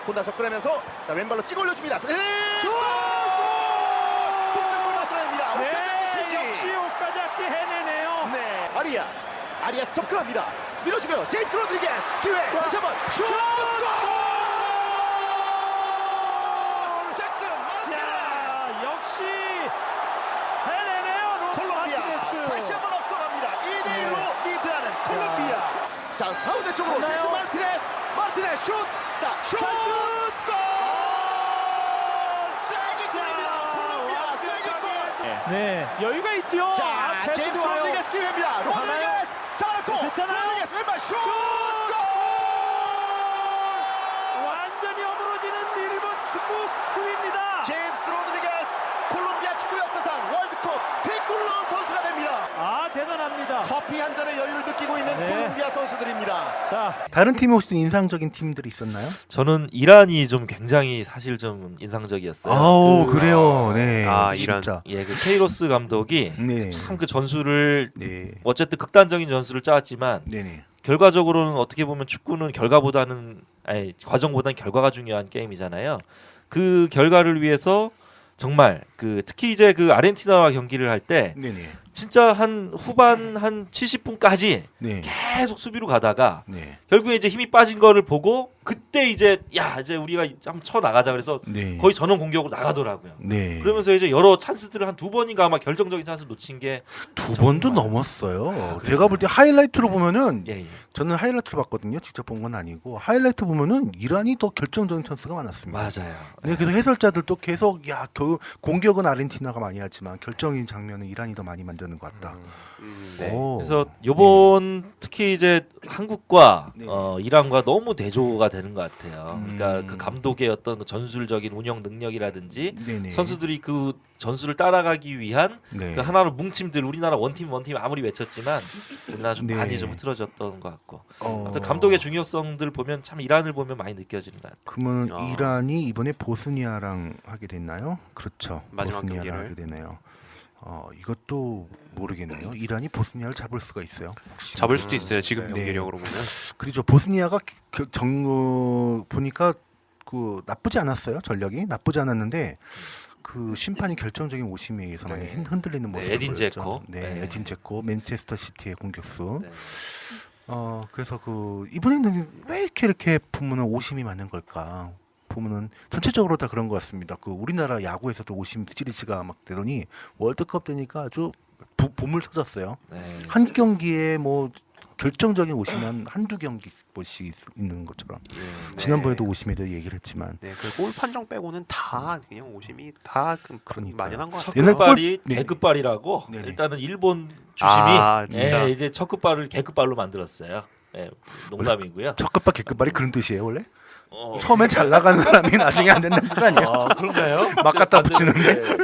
혼다 접근하면서 자 왼발로 찍어 올려줍니다. 동점골 만들어냅니다. 오카자키 실지. 역시 오카자키 해내네요. 네, 아리아스 접근합니다. 밀어주고요. 제임스 로드리게스 기회. 다시 한번 슛! 골! 잭슨 마르티네스. 자, 역시 해내네요. 콜롬비아 마르티네스. 다시 한번 앞서갑니다. 2대1로 리드하는 콜롬비아. 자 가운데 쪽으로 가나요? 잭슨 마르티네스 슛! 슛! 골! 세게 골입니다. 콜롬비아 세게 골. 네, 여유가 있죠. 자 패스 제임스 좋아요. 로드리게스 기회입니다. 로드리게스 잡아놓고 됐잖아요. 로드리게스 왼발 슛! 골! 완전히 어우러지는 일본 축구 수입니다. 제임스 로드리게스 콜롬비아 축구 역사상 월드컵 3골 넣은 선수가 됩니다. 아, 대단합니다. 커피 한 잔의 여유를 느끼고 있는 네. 콜롬비아 선수들입니다. 자, 다른 팀이 혹시 인상적인 팀들이 있었나요? 저는 이란이 좀 굉장히 사실 좀 인상적이었어요. 아우, 그, 그래요. 네. 이란. 진짜. 예, 그 케이로스 감독이 네. 참 그 전술을 네. 어쨌든 극단적인 전술을 짜왔지만 네네. 결과적으로는 어떻게 보면 축구는 과정보다는 결과가 중요한 게임이잖아요. 그 결과를 위해서 정말 그 특히 이제 그 아르헨티나와 경기를 할 때 네네. 진짜 한 후반 한 70분까지 네. 계속 수비로 가다가 네. 결국에 이제 힘이 빠진 거를 보고 그때 이제 이제 우리가 한번 쳐 나가자 그래서 네. 거의 전원 공격으로 나가더라고요. 네. 그러면서 이제 여러 찬스들을 한 2번인가 아마 결정적인 찬스를 놓친 게 두 번도 정말. 넘었어요. 제가 볼 때 하이라이트로 보면은 예. 저는 하이라이트로 봤거든요. 직접 본 건 아니고 하이라이트 보면은 이란이 더 결정적인 찬스가 많았습니다. 맞아요. 네, 그래서 해설자들도 계속 공격은 아르헨티나가 많이 하지만 결정인 장면은 이란이 더 많이 만드는 것 같다. 네. 오. 그래서 요번 특히 이제 한국과 네. 이란과 너무 대조가 되는 것 같아요. 그러니까 음. 그 감독의 어떤 그 전술적인 운영 능력이라든지 네네. 선수들이 그 전술을 따라가기 위한 네. 그 하나로 뭉침들 우리나라 원팀 아무리 외쳤지만 우리나라 좀 네. 많이 좀 흐트러졌던 것 같고 아무튼 어. 감독의 중요성들 보면 참 이란을 보면 많이 느껴지는 것 같아요. 그러면 아. 이란이 이번에 보스니아랑 하게 됐나요? 그렇죠. 마지막 보스니아를 경기를. 하게 되네요. 이것도 모르겠네요. 이란이 보스니아를 잡을 수가 있어요. 혹시? 잡을 수도 있어요. 지금 네. 경기력으로 보면. 그렇죠. 보스니아가 보니까 그 나쁘지 않았어요. 전력이 나쁘지 않았는데 그 심판이 결정적인 오심에 의해서 많이 흔들리는 모습을 에딘 보였죠. 제코. 네, 네. 에딘 제코, 맨체스터 시티의 공격수. 네. 그래서 그 이번에는 왜 이렇게 보면은 오심이 많은 걸까? 보면은 전체적으로 다 그런 것 같습니다. 그 우리나라 야구에서도 오심 시리즈가 막 되더니 월드컵 되니까 아주 봄을 터졌어요. 네. 한 경기에 뭐 결정적인 오심은 한두 경기씩 있는 것처럼. 예. 지난번에도 오심에 대해 얘기를 했지만 네, 그 골 판정 빼고는 다 그냥 오심이 다 그러니까요. 만연한 것 같아요. 옛날 첫급발이 네. 개급발이라고 네네. 일단은 일본 주심이 아, 진짜? 이제 첫급발을 개급발로 만들었어요. 예, 농담이고요. 첫 급발 개급발이 그런 뜻이에요 원래? 어, 처음엔 잘 나가는 사람이 나중에 안 된다는 거 아니야? 그런가요? 막 갖다 붙이는데? 네.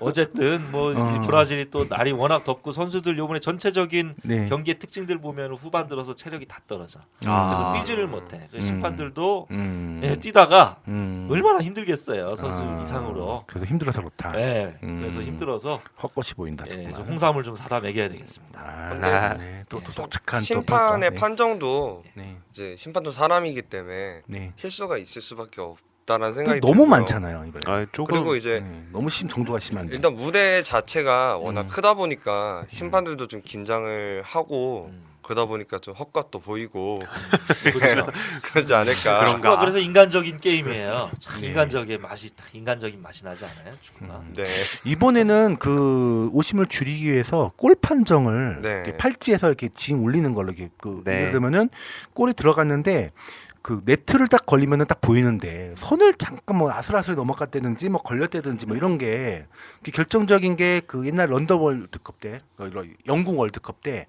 어쨌든 뭐 이제 브라질이 또 날이 워낙 덥고 선수들 요번에 전체적인 네. 경기의 특징들 보면 후반 들어서 체력이 다 떨어져. 아. 그래서 뛰지를 못해. 그 심판들도 음. 예, 뛰다가 음. 얼마나 힘들겠어요 선수 아, 이상으로. 그래서 힘들어서 그렇다. 예, 그래서 힘들어서 헛것이 보인다. 예, 정말. 좀 홍삼을 좀 사다 먹여야 되겠습니다. 네. 또 독특한 심판의 또 판정도 네. 이제 심판도 사람이기 때문에 네. 실수가 있을 수밖에 있다라는 생각이 너무 들고요. 많잖아요 이번에. 아, 조금 그리고 이제 너무 정도가 심한데. 일단 무대 자체가 워낙 음. 크다 보니까 심판들도 좀 긴장을 하고 그러다 보니까 좀 헛것도 보이고 그렇죠. 그러지 않을까. 그런가? 그래서 인간적인 게임이에요. 참 네. 인간적인 맛이 나지 않아요? 축구가. 네. 이번에는 그 오심을 줄이기 위해서 골 판정을 네. 이렇게 팔찌에서 이렇게 징 울리는 걸로 이렇게 네. 예를 들면은 골이 들어갔는데 그 네트를 딱 걸리면은 딱 보이는데 선을 잠깐 뭐 아슬아슬 넘어갔다든지 뭐 걸렸다든지 뭐 이런 게 결정적인 게 그 옛날 런던 월드컵 때 영국 월드컵 때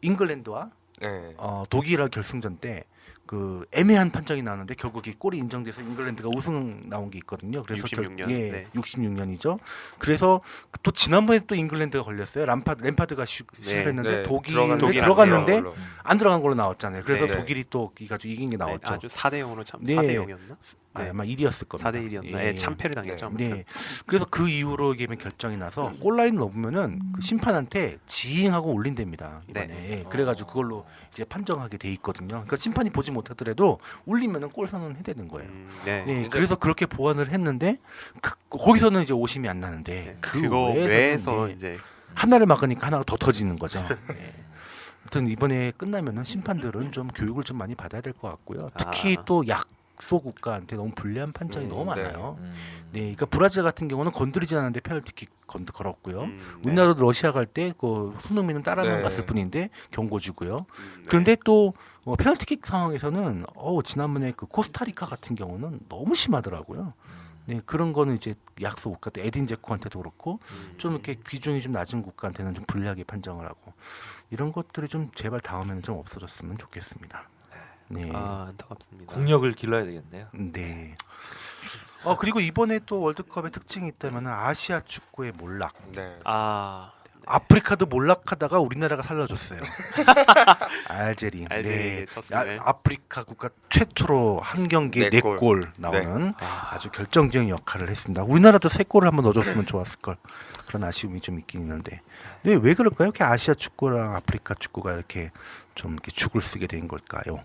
잉글랜드와 네. 독일과 결승전 때 그 애매한 판정이 나왔는데 결국 이 골이 인정돼서 잉글랜드가 우승 나온 게 있거든요. 그래서 66년. 예, 네. 66년이죠. 그래서 또 지난번에 또 잉글랜드가 걸렸어요. 램파드가 슛했는데 네. 독일에 독일 들어갔는데 걸로. 안 들어간 걸로 나왔잖아요. 그래서 네. 독일이 또 이가지고 이긴 게 네, 나왔죠. 아주 4대 0으로 참 네. 4대 0이었나? 네. 아마 1위였을 겁니다. 4대 1이었나? 예, 참패를 당했죠. 네. 아무튼. 그래서 그 이후로 이게 결정이 나서 골라인 넘으면은 그 심판한테 지잉하고 울린답니다. 이번에. 네. 예, 그래가지고 그걸로 이제 판정하게 돼 있거든요. 그러니까 심판이 보지 못하더라도 울리면은 골 선언해 되는 거예요. 네. 네, 그래서 그렇게 보완을 했는데 거기서는 이제 오심이 안 나는데 네. 그 그거 외에서는 외에서 네, 이제 하나를 막으니까 하나가 더 터지는 거죠. 네. 하여튼 이번에 끝나면은 심판들은 좀 교육을 좀 많이 받아야 될 것 같고요. 특히 아. 또 약소 국가한테 너무 불리한 판정이 너무 네. 많아요. 네, 그러니까 브라질 같은 경우는 건드리지 않았는데 페널티킥 걸었고요. 네. 우리나라도 러시아 갈 때 그 손흥민은 따라만 네. 갔을 뿐인데 경고 주고요. 네. 그런데 또 페널티킥 상황에서는 지난번에 그 코스타리카 같은 경우는 너무 심하더라고요. 네, 그런 거는 이제 약소 국가 때 에딘 제코한테도 그렇고 좀 이렇게 비중이 좀 낮은 국가한테는 좀 불리하게 판정을 하고 이런 것들이 좀 제발 다음에는 좀 없어졌으면 좋겠습니다. 네. 아, 안타깝습니다. 국력을 길러야 되겠네요. 네. 그리고 이번에 또 월드컵의 특징이 있다면 아시아 축구의 몰락. 네. 아, 아프리카도 몰락하다가 우리나라가 살려줬어요. 알제리. 알제리에 네. 쳤어요. 아프리카 국가 최초로 한 경기에 네 4골 나오는 아, 아주 결정적인 역할을 했습니다. 우리나라도 3골을 한번 넣어줬으면 좋았을 걸. 그런 아쉬움이 좀 있긴 있는데. 근데 왜 그럴까요? 이렇게 아시아 축구랑 아프리카 축구가 이렇게 좀 이렇게 죽을 쓰게 된 걸까요?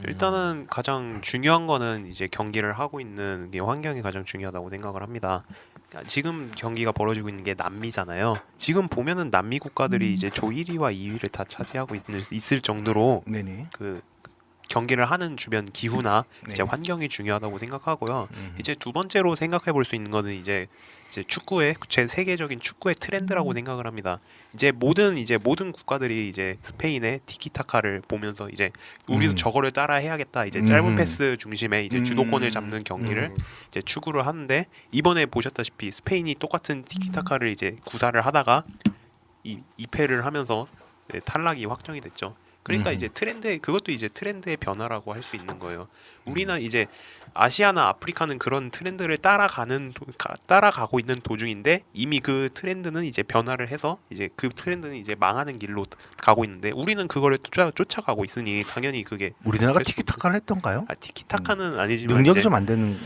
일단은 가장 중요한 거는 이제 경기를 하고 있는 게 환경이 가장 중요하다고 생각을 합니다. 그러니까 지금 경기가 벌어지고 있는 게 남미잖아요. 지금 보면은 남미 국가들이 이제 조 1위와 2위를 다 차지하고 있을 정도로 네네. 그 경기를 하는 주변 기후나 네. 이제 환경이 중요하다고 생각하고요. 음. 이제 두 번째로 생각해 볼 수 있는 거는 이제 축구의 제 세계적인 축구의 트렌드라고 생각을 합니다. 이제 모든 국가들이 이제 스페인의 티키타카를 보면서 이제 우리도 저거를 따라 해야겠다. 이제 짧은 패스 중심의 이제 주도권을 잡는 경기를 이제 추구를 하는데 이번에 보셨다시피 스페인이 똑같은 티키타카를 이제 구사를 하다가 2패를 하면서 탈락이 확정이 됐죠. 그러니까 이제 그것도 이제 트렌드의 변화라고 할 수 있는 거예요. 우리는 이제 아시아나 아프리카는 그런 트렌드를 따라가고 있는 도중인데 이미 그 트렌드는 이제 변화를 해서 이제 그 트렌드는 이제 망하는 길로 가고 있는데 우리는 그거를 쫓아가고 있으니 당연히 그게 우리나라가 할 수- 티키타카를 했던가요? 티키타카는 아니지만 능력이 이제 좀 안 되는.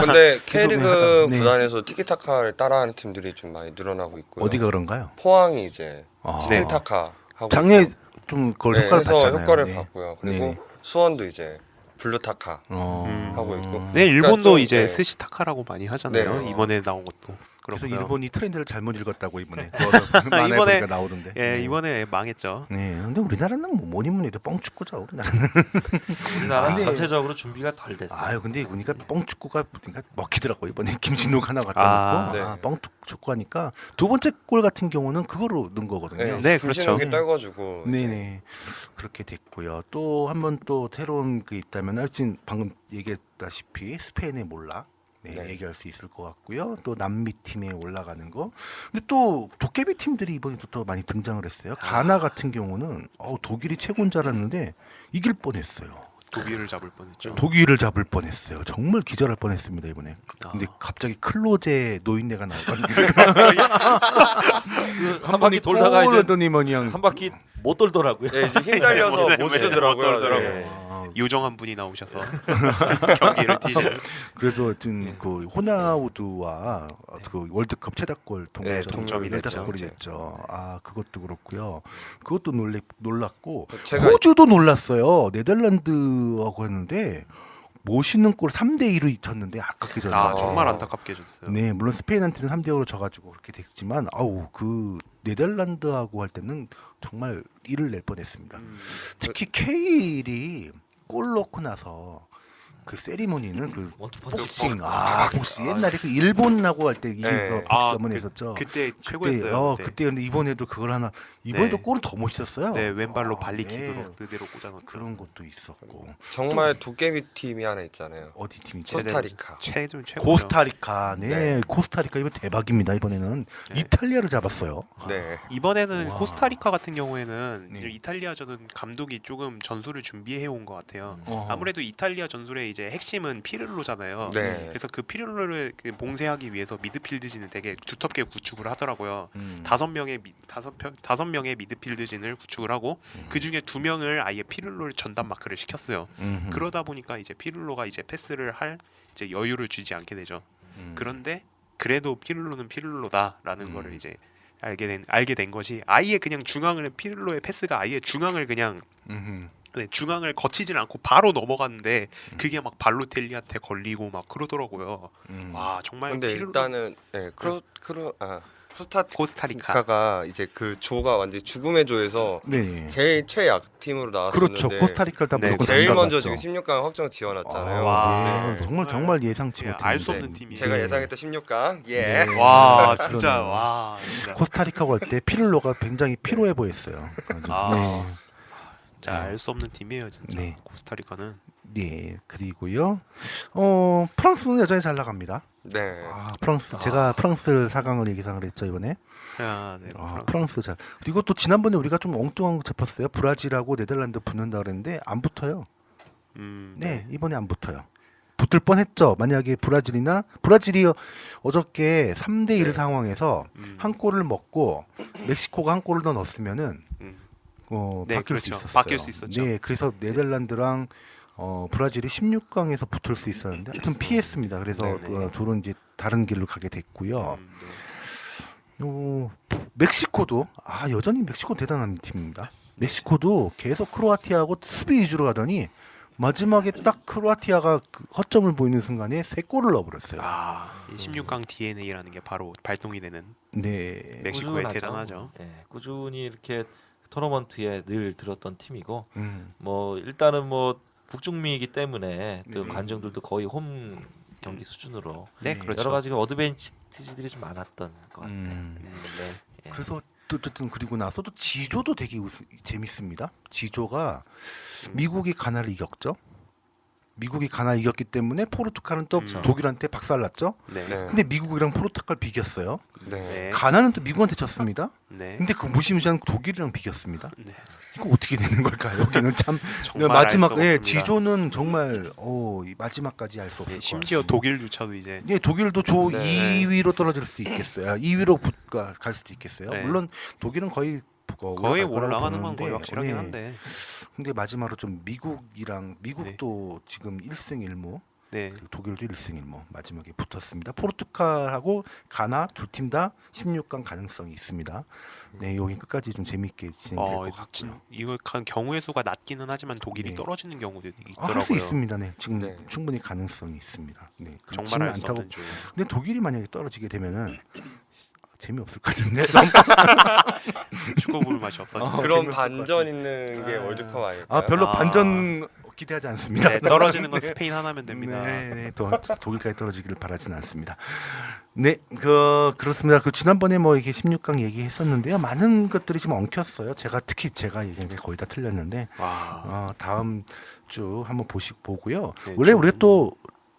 근데 K리그 네. 구단에서 티키타카를 따라하는 팀들이 좀 많이 늘어나고 있고요. 어디가 그런가요? 포항이 이제 아. 스틸타카 하고 작년에 있고. 좀 그걸 네, 효과를 해서 봤잖아요. 효과를 네. 봤고요. 그리고 네. 수원도 이제 블루타카 어. 하고 있고. 네, 일본도 그러니까 좀, 이제 네. 스시타카라고 많이 하잖아요. 네. 이번에 나온 것도 그래서 그렇고요. 일본이 트렌드를 잘못 읽었다고 이번에 이번에- 이번에 나오던데. 예, 이번에 망했죠. 네, 근데 우리나라는 뭐 뭐니 뭐니 해도 뻥축구죠. 우리나라는. 우리나라 근데- 전체적으로 준비가 덜 됐어요. 아유, 근데 보니까 뻥축구가 그러니까 먹히더라고 이번에 김진욱 하나 갖다 아, 놓고 네. 뻥축구하니까 두 번째 골 같은 경우는 그거로 넣은 거거든요. 네, 그렇죠. 김신욱이 떨궈주고. 네네 그렇게 됐고요. 또 한 번 또 새로운 게 있다면 하여튼 방금 얘기했다시피 스페인의 몰락 네. 얘기할 수 있을 것 같고요. 또 남미 팀에 올라가는 거. 근데 또 도깨비 팀들이 이번에 또 많이 등장을 했어요. 가나 같은 경우는 독일이 최고인 줄 알았는데 이길 뻔했어요. 독일을 잡을 뻔했죠. 독일을 잡을 뻔했어요. 정말 기절할 뻔했습니다 이번에. 근데 갑자기 클로제 노인네가 나오거든요. 한 바퀴 돌다가 이제 그러더니 뭐냥 한 바퀴 못 돌더라고요. 네, 이제 힘달려서 못 쓰더라고요. 못 돌더라고요. 네. 유정한 분이 나오셔서 경기를 뛰시는. 그래서 하여튼 그 호나우두와 그 월드컵 최다골 네, 동점이 됐죠. 15골이 됐죠. 아 그것도 그렇고요. 그것도 놀랐고 제가 호주도 놀랐어요. 네덜란드하고 했는데 멋있는 골 3대2로 졌는데 아깝게 졌네요. 아 정말 안타깝게 졌어요. 네, 물론 스페인한테는 3대5로 져가지고 그렇게 됐지만 아우 그 네덜란드하고 할 때는 정말 일을 낼 뻔했습니다. 특히 케일이 골 넣고 나서 그 세리머니는 그 원투펀치 복싱 복싱 옛날에 그 일본하고 할 때 이겨서 네. 복싱 아, 한번 했었죠. 그때 최고였어요. 네. 그때 근데 이번에도 그걸 하나 이번에도 네. 골은 더 멋있었어요. 네 왼발로 아, 발리킥으로 네. 그대로 꽂아놓죠. 그런 것도 있었고 정말 도깨비 팀이 하나 있잖아요. 어디 팀이죠? 코스타리카. 최고죠. 코스타리카. 네, 네. 코스타리카 이번 대박입니다. 이번에는 네. 이탈리아를 잡았어요. 네. 이번에는 와. 코스타리카 같은 경우에는 네. 이제 이탈리아전은 감독이 조금 전술을 준비해 온 것 같아요. 어. 아무래도 이탈리아 전술의 이제 핵심은 피를로잖아요. 네. 그래서 그 피를로를 봉쇄하기 위해서 미드필드진을 되게 두텁게 구축을 하더라고요. 음. 5명의 미드필드진을 구축을 하고 그 중에 2명을 아예 피를로를 전담 마크를 시켰어요. 음흠. 그러다 보니까 이제 피를로가 이제 패스를 할 이제 여유를 주지 않게 되죠. 그런데 그래도 피를로는 피를로다라는 거를 이제 알게 된 것이 아예 그냥 중앙을 피를로의 패스가 아예 중앙을 그냥 음흠. 네, 중앙을 거치질 않고 바로 넘어갔는데 그게 막 발로텔리한테 걸리고 막 그러더라고요. 와 정말 근데 피를로 일단은 코스타리카가 코스타리카 이제 그 조가 완전 히 죽음의 조에서 네. 제일 최약 팀으로 나왔었는데 그렇죠. 코스타리카를 다 네, 무조건 제일 먼저 잡았죠. 지금 16강 확정 지어놨잖아요. 와. 네. 정말 예상치 예, 못했는데. 알 수 없는 팀이에요. 제가 네. 예상했던 16강. 예. 네. 와 진짜 그러네요. 와 진짜 코스타리카 갈 때 피를로가 굉장히 피로해 보였어요. 아주. 아. 알 수 없는 팀이에요 진짜 네. 코스타리카는. 네. 그리고요. 프랑스는 여전히 잘 나갑니다. 네. 프랑스 제가 프랑스를 4강을 예상을 했죠 이번에. 아, 네, 프랑스 잘. 그리고 또 지난번에 우리가 좀 엉뚱한 거 짚었어요. 브라질하고 네덜란드 붙는다 그랬는데 안 붙어요. 네, 이번에 안 붙어요. 붙을 뻔했죠. 만약에 브라질이 어저께 3대1 상황에서 한 골을 먹고 멕시코가 한 골을 더 넣었으면은 네, 바뀔 수 그렇죠. 있었어요. 바뀔 수 있었죠. 네, 그래서 네덜란드랑 브라질이 16강에서 붙을 수 있었는데 하여튼 피했습니다. 그래서 네네. 둘은 이제 다른 길로 가게 됐고요. 네. 멕시코도 여전히 멕시코 대단한 팀입니다. 멕시코도 계속 크로아티아하고 수비 위주로 가더니 마지막에 딱 크로아티아가 그 허점을 보이는 순간에 3골을 넣어버렸어요. 이 16강 DNA라는 게 바로 발동이 되는 네. 멕시코의 꾸준하죠. 대단하죠. 네, 꾸준히 이렇게 토너먼트에 늘 들었던 팀이고 음. 뭐 일단은 뭐 북중미이기 때문에 또 네. 관중들도 거의 홈 경기 수준으로 네, 그렇죠. 여러 가지 어드밴티지들이 좀 많았던 것 같아요. 네. 예. 그래서 또 어쨌든 그리고 나서 또 지조도 되게 재밌습니다. 지조가 미국이 가나를 이겼죠. 미국이 가나 이겼기 때문에 포르투갈은 또 독일한테 박살났죠. 네. 네. 근데 미국이랑 포르투갈 비겼어요. 네. 네. 가나는 또 미국한테 졌습니다. 네. 근데 그 무시무시한 독일이랑 비겼습니다. 네. 이거 어떻게 되는 걸까요? 여기는 참 정말 마지막 알수 없습니다. 지조는 정말 이 마지막까지 알 수 없을 네, 것 심지어 같습니다. 독일조차도 이제 예, 독일도 조 네. 2위로 떨어질 수 있겠어요. 2위로 갈 수도 있겠어요. 네. 물론 독일은 거의 거의 올라갈 거라고 올라가는 건 보는데, 거의 확실하긴 네. 한데. 근데 마지막으로 좀 미국도 지금 1승 1무, 네. 그리고 독일도 1승 1무 마지막에 붙었습니다. 포르투갈하고 가나 두 팀 다 16강 가능성이 있습니다. 네, 여기 끝까지 좀 재밌게 진행될 것 같고요. 이거 경우의 수가 낮기는 하지만 독일이 네. 떨어지는 경우도 할 수 있더라고요. 있습니다. 네, 지금 네. 충분히 가능성이 있습니다. 네, 정말 알 수 않다고. 없는 조. 근데 독일이 만약에 떨어지게 되면은 재미없을 것 같은데. 축구 볼 맛이 없어. 그런 재밌을 것 반전 있는 게 월드컵 아닐까요? 별로 아. 반전 기대하지 않습니다. 네, 떨어지는 건 네. 스페인 하나면 됩니다. 네, 또 독일까지 떨어지기를 바라지는 않습니다. 네, 그렇습니다. 지난번에 뭐 이게 16강 얘기했었는데요. 많은 것들이 좀 엉켰어요. 제가 얘기한 게 거의 다 틀렸는데 와. 다음 주 한번 보고요. 네, 원래 좀- 우리가 또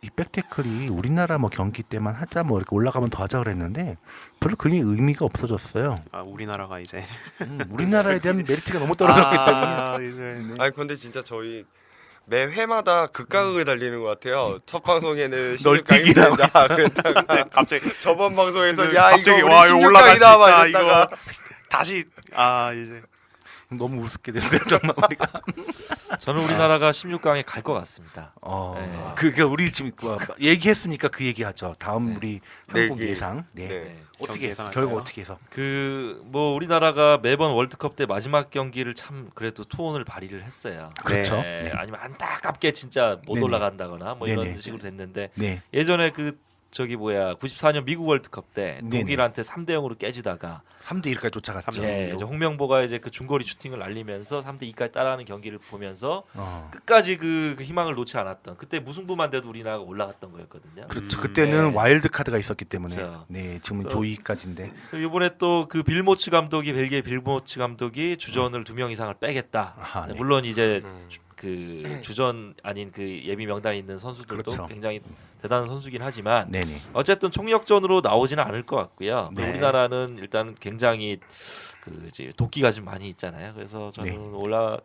이 백태클이 우리나라 뭐 경기 때만 하자 뭐 이렇게 올라가면 더 하자 그랬는데 별로 그게 의미가 없어졌어요. 우리나라가 이제 우리나라에 대한 메리트가 너무 떨어졌기 때문에. 이제 아니 근데 진짜 저희 매 회마다 극가극을 달리는 것 같아요. 첫 방송에는 널뛰기라고 16강입니다. 그랬다가 네, 갑자기 저번 방송에서 그 야 갑자기 이거 와 우리 이거 올라갈 수 16강이다 막 있다 이랬다가 이거 다시 이제 너무 우습게 됐어요 정말 우리가. 저는 우리나라가 16강에 갈 것 같습니다. 네. 그게 우리 지금 얘기했으니까 그 얘기하죠. 다음 네. 우리 한국 내기. 예상. 네. 네. 경기 어떻게 예상할까요? 결과 어떻게 해서? 그 뭐 우리나라가 매번 월드컵 때 마지막 경기를 참 그래도 투혼을 발휘를 했어요. 그렇죠. 네. 네. 아니면 안타깝게 진짜 못 네네. 올라간다거나 뭐 이런 네네. 식으로 됐는데 네. 예전에 그 저기 뭐야 94년 미국 월드컵 때 네네. 독일한테 3대 0으로 깨지다가 3대 1까지 쫓아갔죠. 예, 이제 홍명보가 이제 그 중거리 슈팅을 날리면서 3대 2까지 따라가는 경기를 보면서 어. 끝까지 그 희망을 놓지 않았던 그때 무승부만 돼도 우리나라가 올라갔던 거였거든요. 그렇죠. 그때는 네. 와일드 카드가 있었기 때문에. 그렇죠. 네, 지금은 그래서- 조이까지인데. 이번에 또 그 빌모츠 감독이 벨기에 빌모츠 감독이 주전을 2명 이상을 빼겠다. 아하, 네. 물론 이제 음. 그 주전 아닌 그 예비 명단에 있는 선수들도 그렇죠. 굉장히 대단한 선수긴 하지만 네네. 어쨌든 총력전으로 나오지는 않을 것 같고요. 네. 우리나라는 일단 굉장히 그 이제 도끼가 좀 많이 있잖아요. 그래서 저는 네.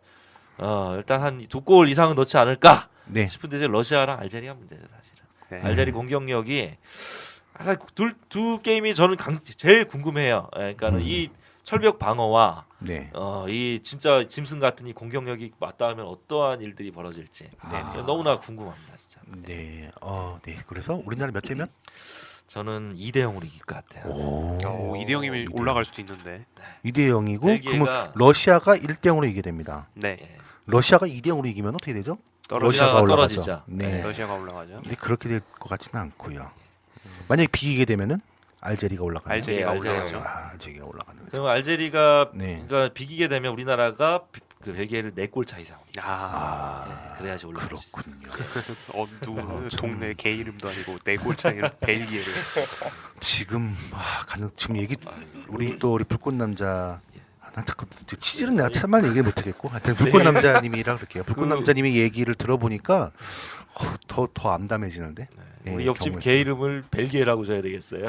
일단 한 2골 이상은 넣지 않을까 네. 싶은데 이제 러시아랑 알제리가 문제죠 사실은. 네. 알제리 공격력이 사실 두 게임이 저는 제일 궁금해요. 예, 그러니까는 이 철벽 방어와 네. 이 진짜 짐승 같은 이 공격력이 맞닿으면 어떠한 일들이 벌어질지 너무나 궁금합니다 진짜. 네. 네. 그래서 우리나라 몇 대 몇? 저는 2대 0으로 이길 것 같아요. 오. 2대 0이면 올라갈 수도 있는데. 2대 0이고 벨기에가- 그러면 러시아가 1대 0으로 이기게 됩니다. 네. 예. 러시아가 2대 0으로 이기면 어떻게 되죠? 러시아가 올라가죠. 떨어지죠. 네. 러시아가 올라가죠. 근데 그렇게 될 것 같지는 않고요. 만약에 비기게 되면은 알제리가 올라가요. 알제리가 예, 올라가죠. 알제리가 올라가는 거죠. 그럼 알제리가 네. 그러니까 비기게 되면 우리나라가 그 벨기에를 4골 차 이상. 아, 그래야지 올라갈 수 있어요. 그렇군요. 동네 개 이름도 아니고 4골 차이로 벨기에를. 지금 지금 얘기 우리 또 우리 불꽃 남자 난 잠깐 치질은 내가 참말 얘기 못 하겠고 하여튼 불꽃 남자님이라 그럴게요. 불꽃 남자님의 얘기를 들어보니까 더 암담해지는데. 예, 우리 옆집 경우에. 개 이름을 벨기에라고 줘야 되겠어요.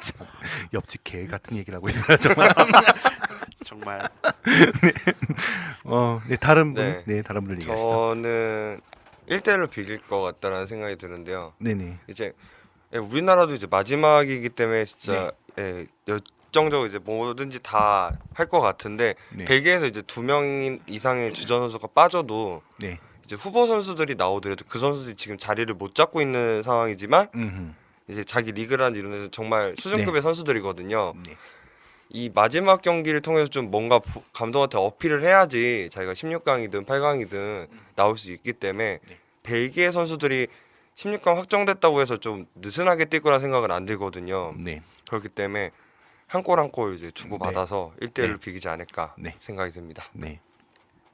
참, 옆집 개 같은 얘기를 하고 있어요 정말. 정말. 네 다른 분, 네. 네 다른 분들 얘기하시죠. 저는 1대1로 비길 것 같다는 생각이 드는데요. 네네. 이제 우리나라도 이제 마지막이기 때문에 진짜 열정적으로 이제 뭐든지 다 할 것 같은데 네. 벨기에에서 이제 2명 이상의 주전 선수가 빠져도 네. 이제 후보 선수들이 나오더라도 그 선수들이 지금 자리를 못 잡고 있는 상황이지만 이제 자기 리그라는 이름에서 정말 수준급의 선수들이거든요. 네. 이 마지막 경기를 통해서 좀 뭔가 감독한테 어필을 해야지 자기가 16강이든 8강이든 나올 수 있기 때문에 벨기에 선수들이 16강 확정됐다고 해서 좀 느슨하게 뛸 거란 생각은 안 들거든요. 네. 그렇기 때문에 한 골 한 골 이제 주고받아서 1대1로 네. 비기지 않을까 네. 생각이 듭니다. 네.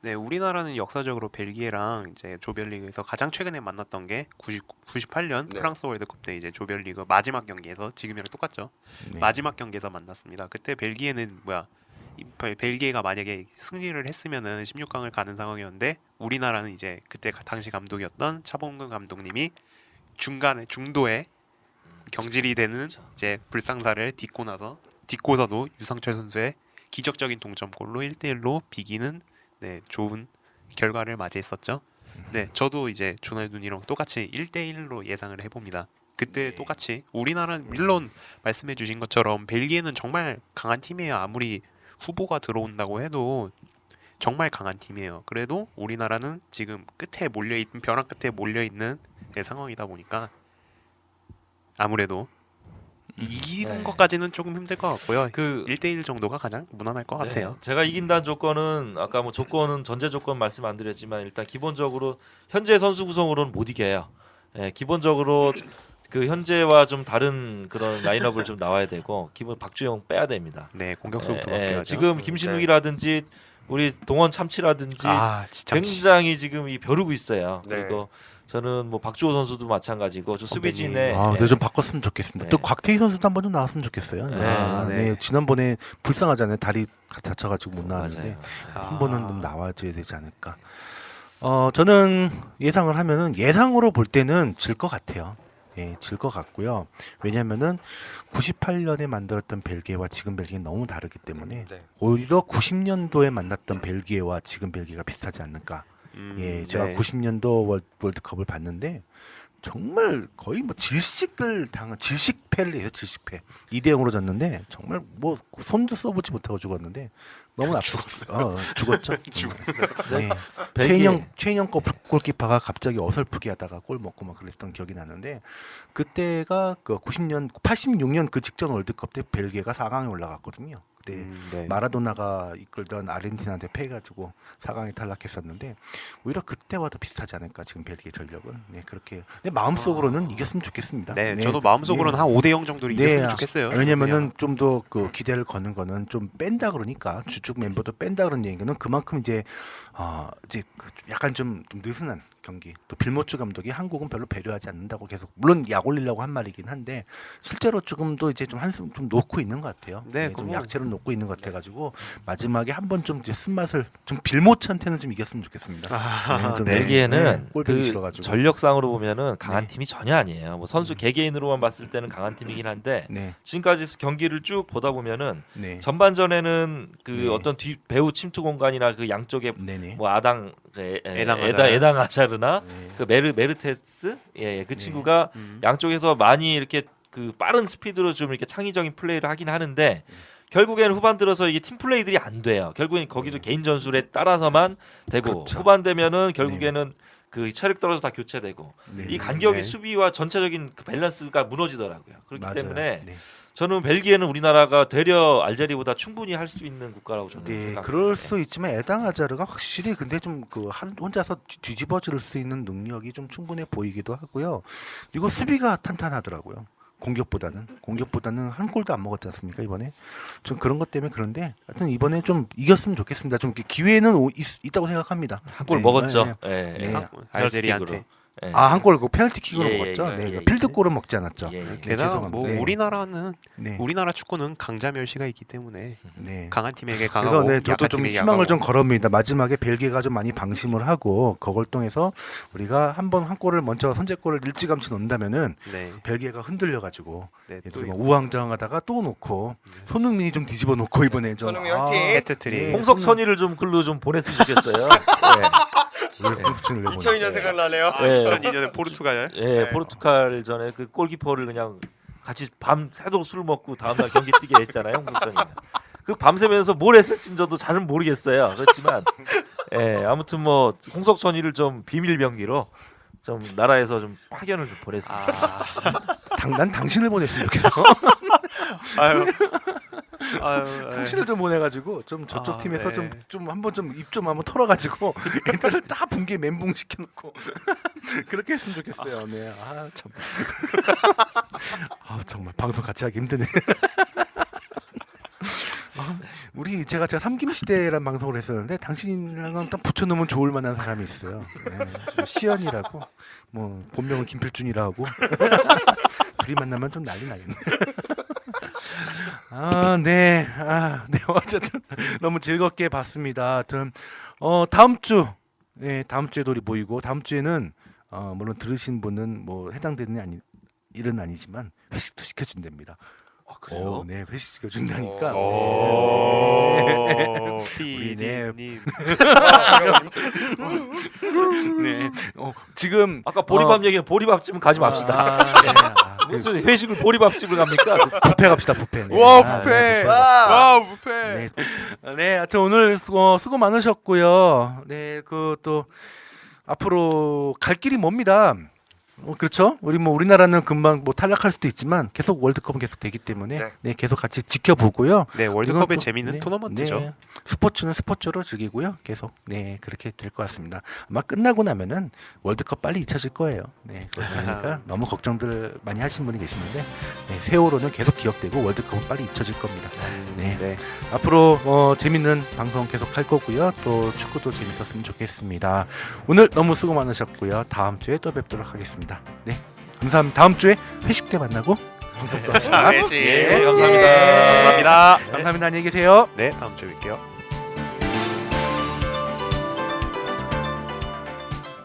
네, 우리나라는 역사적으로 벨기에랑 이제 조별리그에서 가장 최근에 만났던 게 98년 네. 프랑스 월드컵 때 이제 조별리그 마지막 경기에서 지금이랑 똑같죠. 네. 마지막 경기에서 만났습니다. 그때 벨기에는 벨기에가 만약에 승리를 했으면은 16강을 가는 상황이었는데 우리나라는 이제 그때 당시 감독이었던 차범근 감독님이 중도에 경질이 되는 이제 불상사를 딛고서도 유상철 선수의 기적적인 동점골로 1대1로 비기는 좋은 결과를 맞이했었죠. 네, 저도 이제 조나단이랑 똑같이 1대1로 예상을 해봅니다. 그때 똑같이 우리나라는 물론 말씀해주신 것처럼 벨기에는 정말 강한 팀이에요. 아무리 후보가 들어온다고 해도 정말 강한 팀이에요. 그래도 우리나라는 지금 벼랑 끝에 몰려있는 상황이다 보니까 아무래도 이기는 네. 것까지는 조금 힘들 것 같고요. 그 1대1 정도가 가장 무난할 것 같아요. 네, 제가 이긴다는 조건은 아까 뭐 조건은 전제 조건 말씀 안 드렸지만 일단 기본적으로 현재 선수 구성으로는 못 이겨요. 예, 기본적으로 그 현재와 좀 다른 그런 라인업을 좀 나와야 되고 기본 박주영 빼야 됩니다. 네, 공격수부터 예, 바뀌어야죠. 지금 김신욱이라든지 우리 동원 참치라든지 진짜 굉장히 지금 이 벼르고 있어요. 네. 그리고 저는 뭐 박주호 선수도 마찬가지고 저 수비진에 네, 좀 바꿨으면 좋겠습니다. 네. 또 곽태희 선수도 한번 좀 나왔으면 좋겠어요. 네. 네. 지난번에 불쌍하잖아요. 다리 다쳐가지고 못 맞아요. 나왔는데 아. 한 번은 좀 나와줘야 되지 않을까. 저는 예상을 하면은 예상으로 볼 때는 질 것 같아요. 예, 질 것 같고요. 왜냐하면은 98년에 만들었던 벨기에와 지금 벨기에는 너무 다르기 때문에 네. 오히려 90년도에 만났던 벨기에와 지금 벨기에가 비슷하지 않을까. 예, 제가 네. 90년도 월드컵을 봤는데 정말 거의 뭐 질식패를 해요. 질식패 2대0으로 졌는데 정말 뭐 손도 써보지 못하고 죽었는데 너무 죽었어요. 죽었죠. 네. 최인영 골키퍼가 갑자기 어설프게 하다가 골 먹고 막 그랬던 기억이 나는데 그때가 그 86년 그 직전 월드컵 때 벨기에가 4강에 올라갔거든요. 그때 네. 마라도나가 이끌던 아르헨티나한테 패해가지고 4강에 탈락했었는데 오히려 그때와도 비슷하지 않을까 지금 벨기에 전력은. 네 그렇게. 근데 마음속으로는 이겼으면 좋겠습니다. 네, 저도 마음속으로는 한 5대0 정도로 이겼으면 좋겠어요. 왜냐면은 좀 더 그 기대를 거는 거는 좀 뺀다 그러니까 주축 멤버도 뺀다 그런 얘기는 그만큼 이제 이제 약간 좀 느슨한 경기. 또 빌모츠 감독이 한국은 별로 배려하지 않는다고 계속 물론 약 올리려고 한 말이긴 한데 실제로 조금도 이제 좀 한숨 좀 놓고 있는 것 같아요. 네, 좀 그거- 약체를 놓고 있는 것 같아가지고 마지막에 한번 좀 이제 쓴맛을 좀 빌모츠한테는 좀 이겼으면 좋겠습니다. 좀 벨기에는 꼴보기 그 싫어가지고. 전력상으로 보면은 강한 네. 팀이 전혀 아니에요. 뭐 선수 개개인으로만 봤을 때는 강한 팀이긴 한데 네, 지금까지 경기를 쭉 보다 보면은 네, 전반전에는 그 네. 어떤 배우 침투 공간이나 그 양쪽에 네네. 뭐 아당 에당 에당 아자르나 네. 그 메르테스 그 친구가 양쪽에서 많이 이렇게 그 빠른 스피드로 좀 이렇게 창의적인 플레이를 하긴 하는데 결국에는 후반 들어서 이게 팀 플레이들이 안 돼요. 결국엔 거기도 개인 전술에 따라서만 되고 그렇죠. 후반 되면은 결국에는 그 체력 떨어져 다 교체되고 네. 이 간격이 네. 수비와 전체적인 그 밸런스가 무너지더라고요. 그렇기 맞아요. 때문에 네. 저는 벨기에는 우리나라가 되려 알제리보다 충분히 할 수 있는 국가라고 저는 네, 생각합니다. 그럴 수 있지만 에당 아자르가 확실히 근데 좀 그 혼자서 뒤집어질 수 있는 능력이 좀 충분해 보이기도 하고요. 그리고 수비가 탄탄하더라고요. 공격보다는 한 골도 안 먹었지 않습니까 이번에? 좀 그런 것 때문에 그런데 하여튼 이번에 좀 이겼으면 좋겠습니다. 좀 기회는 있다고 생각합니다. 한 골 네, 먹었죠. 네. 예, 네. 알제리한테. 예. 한 골 그 페널티킥으로 예, 먹었죠. 예, 네, 예, 필드 예. 골은 먹지 않았죠. 예, 예. 네, 게다가 죄송합니다. 뭐 네. 우리나라는 네. 우리나라 축구는 강자 멸시가 있기 때문에 네. 강한 팀에게 그래서 강하고 네, 약한 저도 좀 팀에게 희망을 약하고. 좀 걸어봅니다. 마지막에 벨기에가 좀 많이 방심을 하고 그걸 통해서 우리가 한 골을 먼저 선제골을 일찌감치 넣는다면은 네. 벨기에가 흔들려가지고 네, 또 또 우왕좌왕하다가 또 놓고 손흥민이 좀 뒤집어 놓고 이번에 좀 손흥민 화이팅! 해트트릭. 네. 홍석 선의를 좀 글로 좀 보냈으면 좋겠어요. 왜 홍수진을 왜 2002년 생각나네요. 예. 2002년에 포르투갈. 예, 포르투갈 전에 그 골키퍼를 그냥 같이 밤 새도록 술 먹고 다음날 경기 뛰게 했잖아요, 홍석천이. 그 밤새면서 뭘 했을진 저도 잘은 모르겠어요. 그렇지만 아무튼 뭐 홍석천이를 좀 비밀 병기로 좀 나라에서 좀 파견을 좀 보냈습니다. 난 당신을 보냈으면 좋겠어. 아유. 당신을 좀 보내가지고 좀 저쪽 팀에서 네. 좀 한번 좀 입 좀 한번 털어가지고 애들을 다 붕괴 멘붕 시켜놓고 그렇게 했으면 좋겠어요. 네, 참. 정말 방송 같이 하기 힘드네. 제가 삼김시대라는 방송을 했었는데 당신이랑 딱 붙여놓으면 좋을 만한 사람이 있어요. 네, 시연이라고 뭐 본명은 김필준이라고 둘이 만나면 좀 난리 나겠네. 네, 어쨌든 너무 즐겁게 봤습니다. 하여튼 다음 주에도 우리 모이고 다음 주에는 물론 들으신 분은 뭐 해당되는 일은 아니지만 회식도 시켜준답니다. 그래요? 네, 회식 시켜준다니까. 우리 피디님. 네, 지금 아까 보리밥 얘기는 보리밥집은 가지 맙시다. 무슨 회식을 보리밥집을 갑니까? 뷔페 갑시다, 뷔페. 네. 와 뷔페. 와 뷔페. 네. 네, 하여튼 오늘 수고 많으셨고요. 네, 그 또 앞으로 갈 길이 멉니다. 그렇죠? 우리나라는 금방 뭐 탈락할 수도 있지만 계속 월드컵은 계속 되기 때문에 네. 계속 같이 지켜보고요. 네, 월드컵의 이건 또- 재미는 네, 토너먼트죠. 네. 스포츠는 스포츠로 즐기고요. 계속 그렇게 될 것 같습니다. 아마 끝나고 나면은 월드컵 빨리 잊혀질 거예요. 네, 그러니까 너무 걱정들 많이 하시는 분이 계시는데 세월호는 계속 기억되고 월드컵은 빨리 잊혀질 겁니다. 네. 앞으로 재밌는 방송 계속 할 거고요. 또 축구도 재밌었으면 좋겠습니다. 오늘 너무 수고 많으셨고요. 다음 주에 또 뵙도록 하겠습니다. 네, 감사합니다. 다음 주에 회식 때 만나고 방송도 합시다. 회식. 예, 감사합니다. 감사합니다. 감사합니다. 안녕히 계세요. 네, 다음 주에 뵐게요.